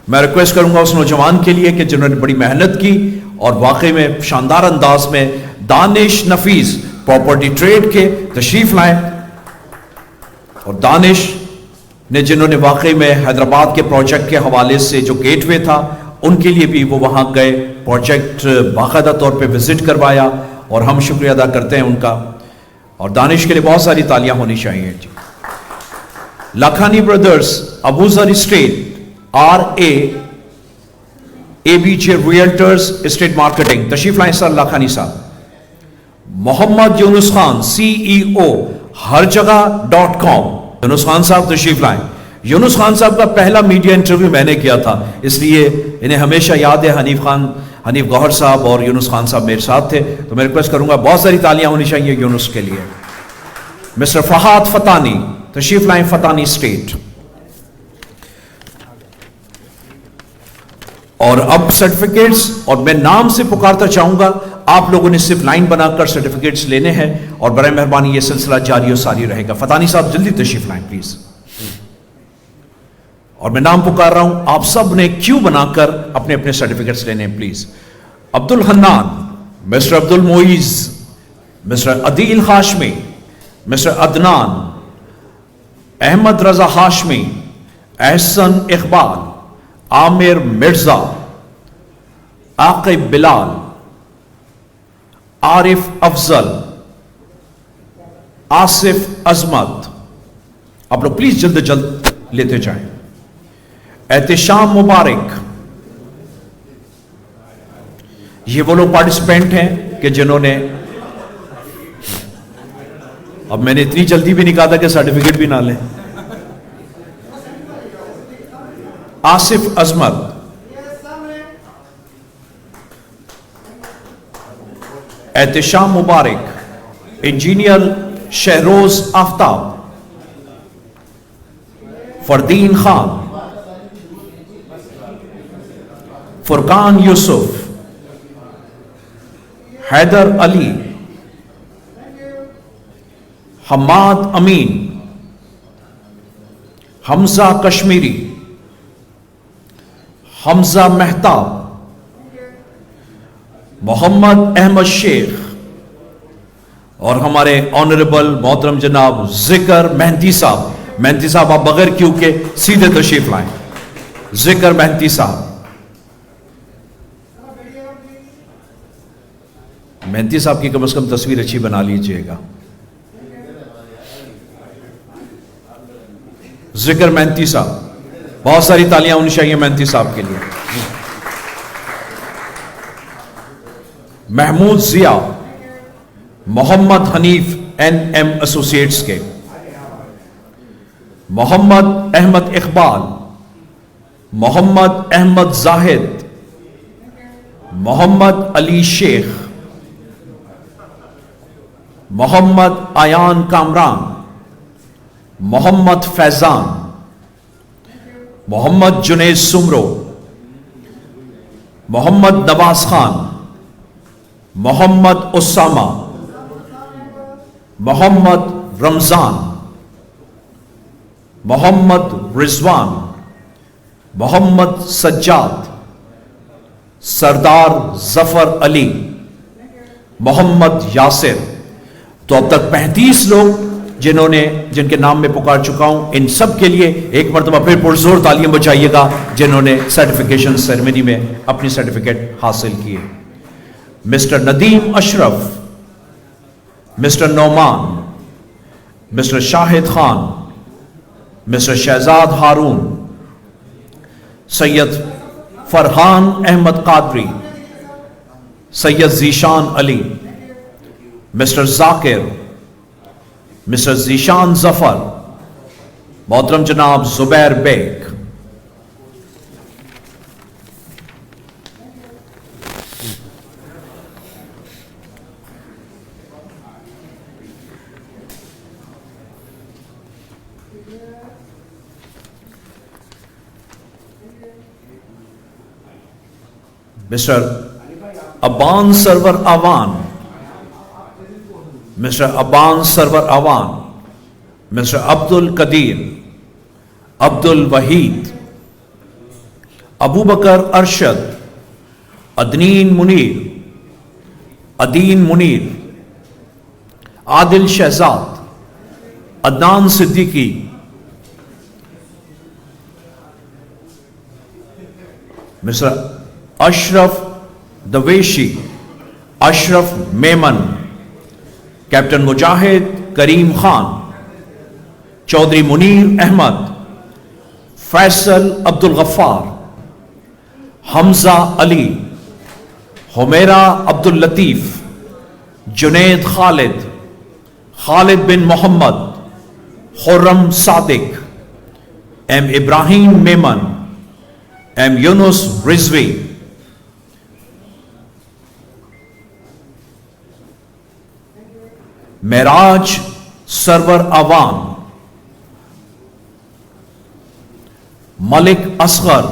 میں ریکویسٹ کروں گا اس نوجوان کے لیے کہ جنہوں نے بڑی محنت کی اور واقعی میں شاندار انداز میں دانش نفیس پراپرٹی ٹریڈ کے تشریف لائیں. اور دانش نے جنہوں نے واقعی میں حیدرآباد کے پروجیکٹ کے حوالے سے جو گیٹ وے تھا ان کے لیے بھی وہ وہاں گئے، پروجیکٹ باقاعدہ طور پہ وزٹ کروایا اور ہم شکریہ ادا کرتے ہیں ان کا. اور دانش کے لیے بہت ساری تالیاں ہونی چاہیے. جی Lakhani brothers Abuzar estate R A B J realtors estate marketing, تشریف لائیں سر لاکھانی صاحب. محمد یونس خان، سی ای او ہر جگہ .com، یونس خان صاحب تشریف لائیں. یونس خان صاحب کا پہلا میڈیا انٹرویو میں نے کیا تھا، اس لیے انہیں ہمیشہ یاد ہے. حنیف گوہر صاحب اور یونس خان صاحب میرے ساتھ تھے، تو میں ریکویسٹ کروں گا بہت ساری تالیاں ہونی چاہیے یونس کے لیے. مسٹر فہد فتانی، تشریف لائیں فتانی اسٹیٹ. اور اب سرٹیفکیٹس، اور میں نام سے پکارتا چاہوں گا، آپ لوگوں نے صرف لائن بنا کر سرٹیفکیٹس لینے ہیں اور برائے مہربانی یہ سلسلہ جاری و ساری رہے گا. فتانی صاحب جلدی تشریف لائیں پلیز. اور میں نام پکار رہا ہوں، آپ سب نے کیو بنا کر اپنے اپنے سرٹیفکیٹس لینے ہیں please. Abdul Hannan, mister Abdul المعیز، mister Adeel Hashmi, mister Adnan, Ahmad Raza Hashmi, Ahsan Iqbal, عامر مرزا، عاقب بلال، عارف افضل، آصف عظمت. آپ لوگ پلیز جلد جلد لیتے جائیں. احتشام مبارک. یہ وہ لوگ پارٹیسپینٹ ہیں کہ جنہوں نے، اب میں نے اتنی جلدی بھی نہیں کہا تھا کہ سرٹیفکیٹ بھی نہ لیں. آصف عظمت، احتشام مبارک، انجینئر شہروز آفتاب، فردین خان، فرقان یوسف، حیدر علی، حماد امین، حمزہ کشمیری، حمزہ مہتاب، محمد احمد شیخ، اور ہمارے آنریبل محترم جناب ذکر مہنتی صاحب. مہنتی صاحب آپ بغیر کیوں کے سیدھے تشریف لائیں. ذکر مہنتی صاحب. مہنتی صاحب کی کم از کم تصویر اچھی بنا لیجئے گا. ذکر مہنتی صاحب، بہت ساری تالیاں ہونی چاہیے مہنتی صاحب کے لیے. محمود ضیاء، محمد حنیف NM ایسوسیٹس کے. محمد احمد اقبال، محمد احمد زاہد، محمد علی شیخ، محمد آیان کامران، محمد فیضان، محمد جنید سمرو، محمد نواز خان، محمد اسامہ، محمد رمضان، محمد رضوان، محمد سجاد، سردار ظفر علی، محمد یاسر. تو اب تک 35 لوگ جنہوں نے جن کے نام میں پکار چکا ہوں، ان سب کے لیے ایک مرتبہ پھر پرزور تعلیم بچائیے گا جنہوں نے سرٹیفکیشن سیریمنی میں اپنی سرٹیفکیٹ حاصل کیے. مسٹر ندیم اشرف، مسٹر نعمان، مسٹر شاہد خان، مسٹر شہزاد ہارون، سید فرحان احمد قادری، سید ذیشان علی، مسٹر ذاکر، مسٹر ذیشان ظفر، محترم جناب زبیر بیگ. مسٹر ابان سرور آوان، مسٹر ابان سرور آوان، مسٹر عبد القدیر، عبد الوحید، ابو بکر ارشد، عدنین منیر، عدین منیر، عادل شہزاد، عدنان صدیقی، مسٹر اشرف دویشی، اشرف میمن، کیپٹن مجاہد کریم خان، چودھری منیر احمد، فیصل عبد الغفار، حمزہ علی، حمیرہ عبد اللطیف، جنید خالد، خالد بن محمد، خرم صادق، ایم ابراہیم میمن، ایم یونس رضوی. معراج سرور عوام، ملک اصغر،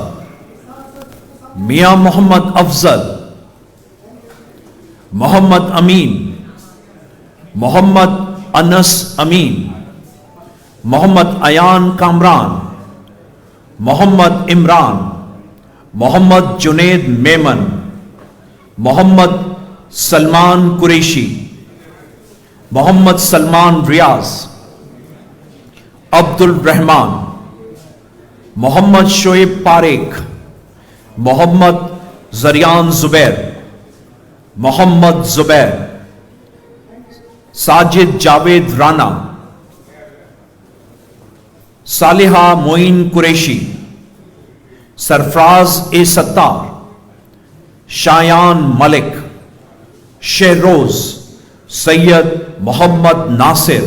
میاں محمد افضل، محمد امین، محمد انس امین، محمد ایان کامران، محمد عمران، محمد جنید میمن، محمد سلمان قریشی، محمد سلمان ریاض، عبد الرحمان، محمد شعیب پاریک، محمد زریان زبیر، محمد زبیر، ساجد جاوید رانا، صالحہ معین قریشی، سرفراز اے ستار، شایان ملک، شہروز، سید محمد ناصر.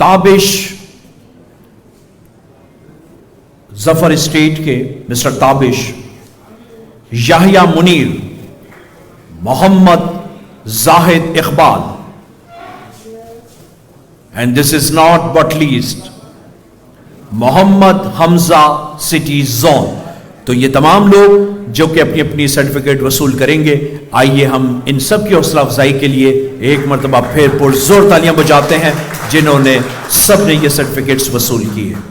تابش ظفر اسٹیٹ کے mister Tabish, Yahya Munir, Muhammad Zahid Iqbal. And this is not but least, Muhammad Hamza city zone. تو یہ تمام لوگ جو کہ اپنی اپنی سرٹیفکیٹ وصول کریں گے. آئیے ہم ان سب کی حوصلہ افزائی کے لیے ایک مرتبہ پھر پرزور تالیاں بجاتے ہیں جنہوں نے سب نے یہ سرٹیفکیٹس وصول کی ہیں.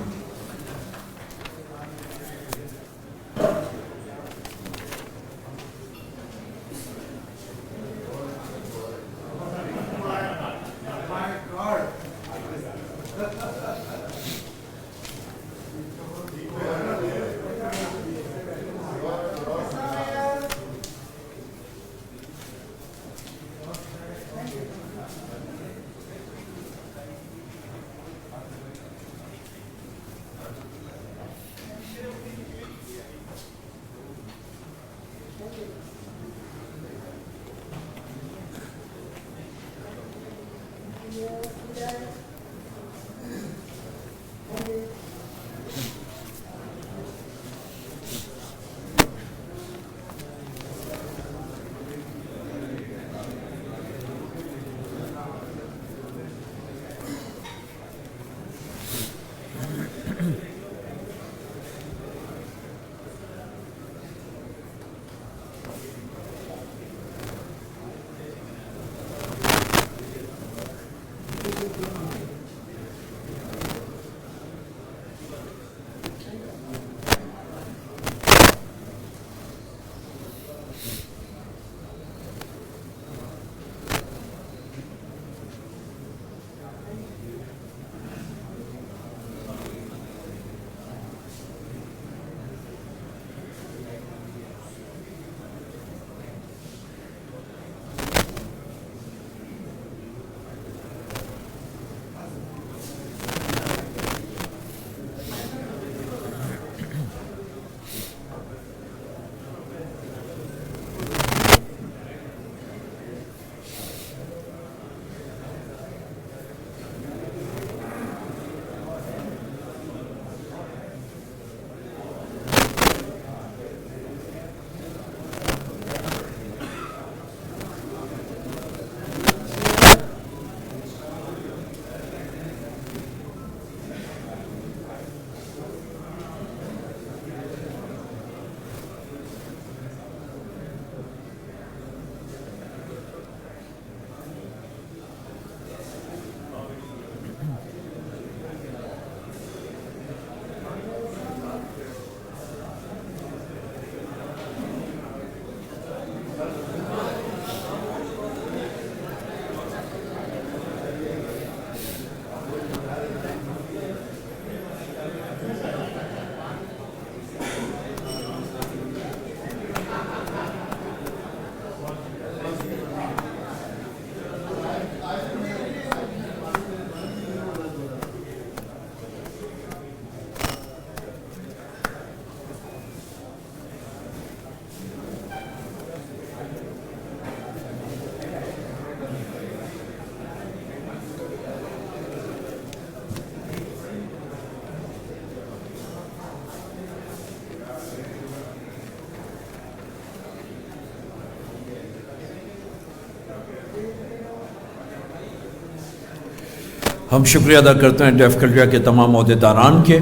ہم شکریہ ادا کرتے ہیں ڈیف کلریا کے تمام عہدیداران کے،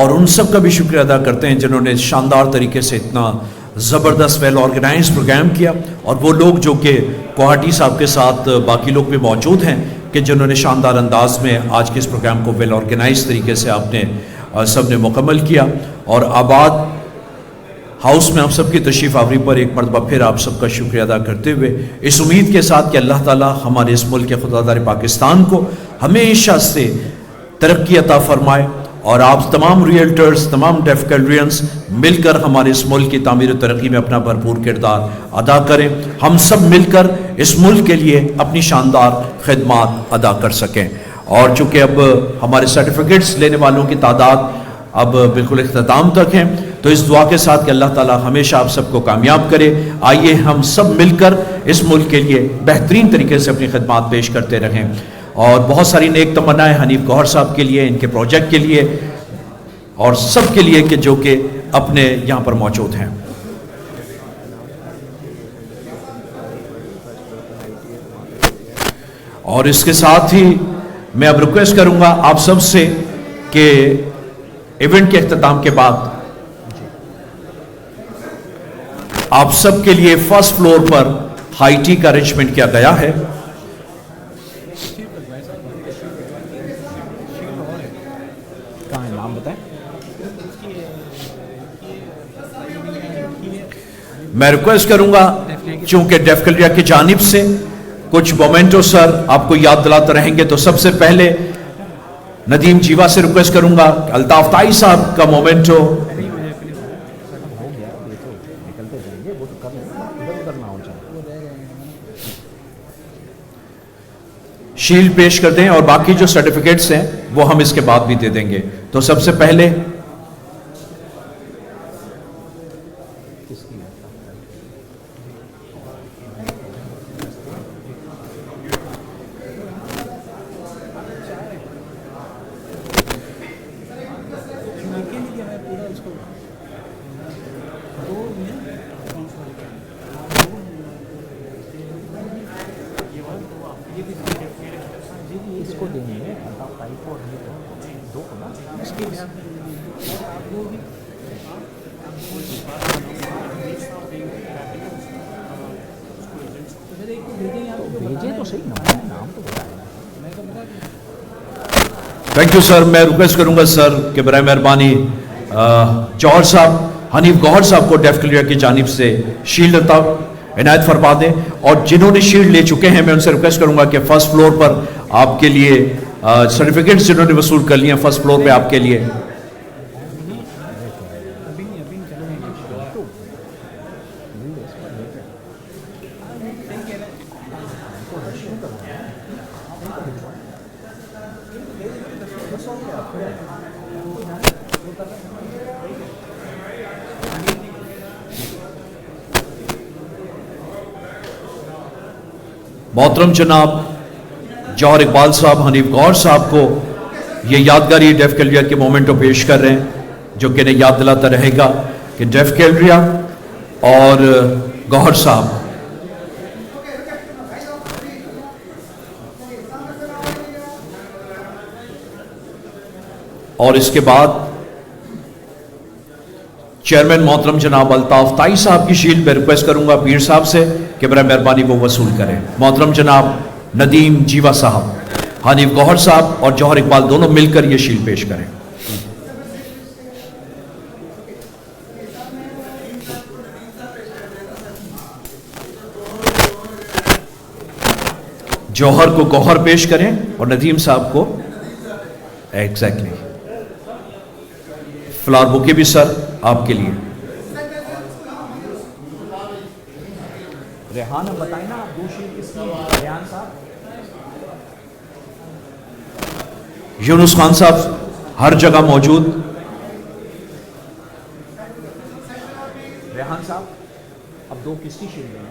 اور ان سب کا بھی شکریہ ادا کرتے ہیں جنہوں نے شاندار طریقے سے اتنا زبردست ویل آرگنائز پروگرام کیا، اور وہ لوگ جو کہ کوہاٹی صاحب کے ساتھ باقی لوگ بھی موجود ہیں کہ جنہوں نے شاندار انداز میں آج کے اس پروگرام کو ویل آرگنائز طریقے سے آپ نے سب نے مکمل کیا. اور آباد ہاؤس میں آپ سب کی تشریف آوری پر ایک مرتبہ پھر آپ سب کا شکریہ ادا کرتے ہوئے اس امید کے ساتھ کہ اللہ تعالیٰ ہمارے اس ملک کے خدادار پاکستان کو ہمیشہ سے ترقی عطا فرمائے، اور آپ تمام ریئلٹرز، تمام ڈیف کلریئنس مل کر ہمارے اس ملک کی تعمیر و ترقی میں اپنا بھرپور کردار ادا کریں، ہم سب مل کر اس ملک کے لیے اپنی شاندار خدمات ادا کر سکیں. اور چونکہ اب ہمارے سرٹیفکیٹس لینے والوں کی تعداد اب بالکل اختتام تک ہیں، تو اس دعا کے ساتھ کہ اللہ تعالیٰ ہمیشہ آپ سب کو کامیاب کرے، آئیے ہم سب مل کر اس ملک کے لیے بہترین طریقے سے اپنی خدمات پیش کرتے رہیں. اور بہت ساری نیک تمنائیں حنیف گوہر صاحب کے لیے، ان کے پروجیکٹ کے لیے، اور سب کے لیے کہ جو کہ اپنے یہاں پر موجود ہیں. اور اس کے ساتھ ہی میں اب ریکویسٹ کروں گا آپ سب سے کہ ایونٹ کے اختتام کے بعد آپ سب کے لیے فرسٹ فلور پر ہائی ٹی کا ارینجمنٹ کیا گیا ہے. میں ریکویسٹ کروں گا چونکہ ڈیف کلریا کی جانب سے کچھ مومنٹو سر آپ کو یاد دلاتے رہیں گے، تو سب سے پہلے ندیم جیوا سے ریکویسٹ کروں گا الطاف تائی صاحب کا مومنٹو شیلڈ پیش کر دیں، اور باقی جو سرٹیفکیٹس ہیں وہ ہم اس کے بعد بھی دے دیں گے. تو سب سے پہلے تھینک یو سر. میں ریکویسٹ کروں گا سر کہ برائے مہربانی جوہر صاحب، حنیف گوہر صاحب کو ڈیف کلریا کی جانب سے شیلڈ عطا عنایت فرما دیں، اور جنہوں نے شیلڈ لے چکے ہیں میں ان سے ریکویسٹ کروں گا کہ فرسٹ فلور پر آپ کے لیے سرٹیفکیٹس جنہوں نے وصول کر لیے ہیں فرسٹ فلور پہ آپ کے لیے. محترم جناب جوہر اقبال صاحب حنیف گوہر صاحب کو یہ یادگاری ڈیف کلریا کے مومنٹو پیش کر رہے ہیں، جو کہ انہیں یاد دلاتا رہے گا کہ ڈیف کلریا اور گوہر صاحب اور اس کے بعد چیئرمین محترم جناب الطاف تائی صاحب کی شیلڈ میں ریکویسٹ کروں گا پیر صاحب سے کہ برائے مہربانی وہ وصول کریں. محترم جناب ندیم جیوا صاحب، حنیف گوہر صاحب اور جوہر اقبال دونوں مل کر یہ شیلڈ پیش کریں. جوہر کو گوہر پیش کریں اور ندیم صاحب کو ایگزیکٹلی فلاور بوکے بھی سر آپ کے لیے. ریحان بتائیں نا آپ دو شیلڈ کس کی؟ ریحان صاحب. یونس خان صاحب ہر جگہ موجود. ریحان صاحب اب دو کس کی شیلڈ ہیں؟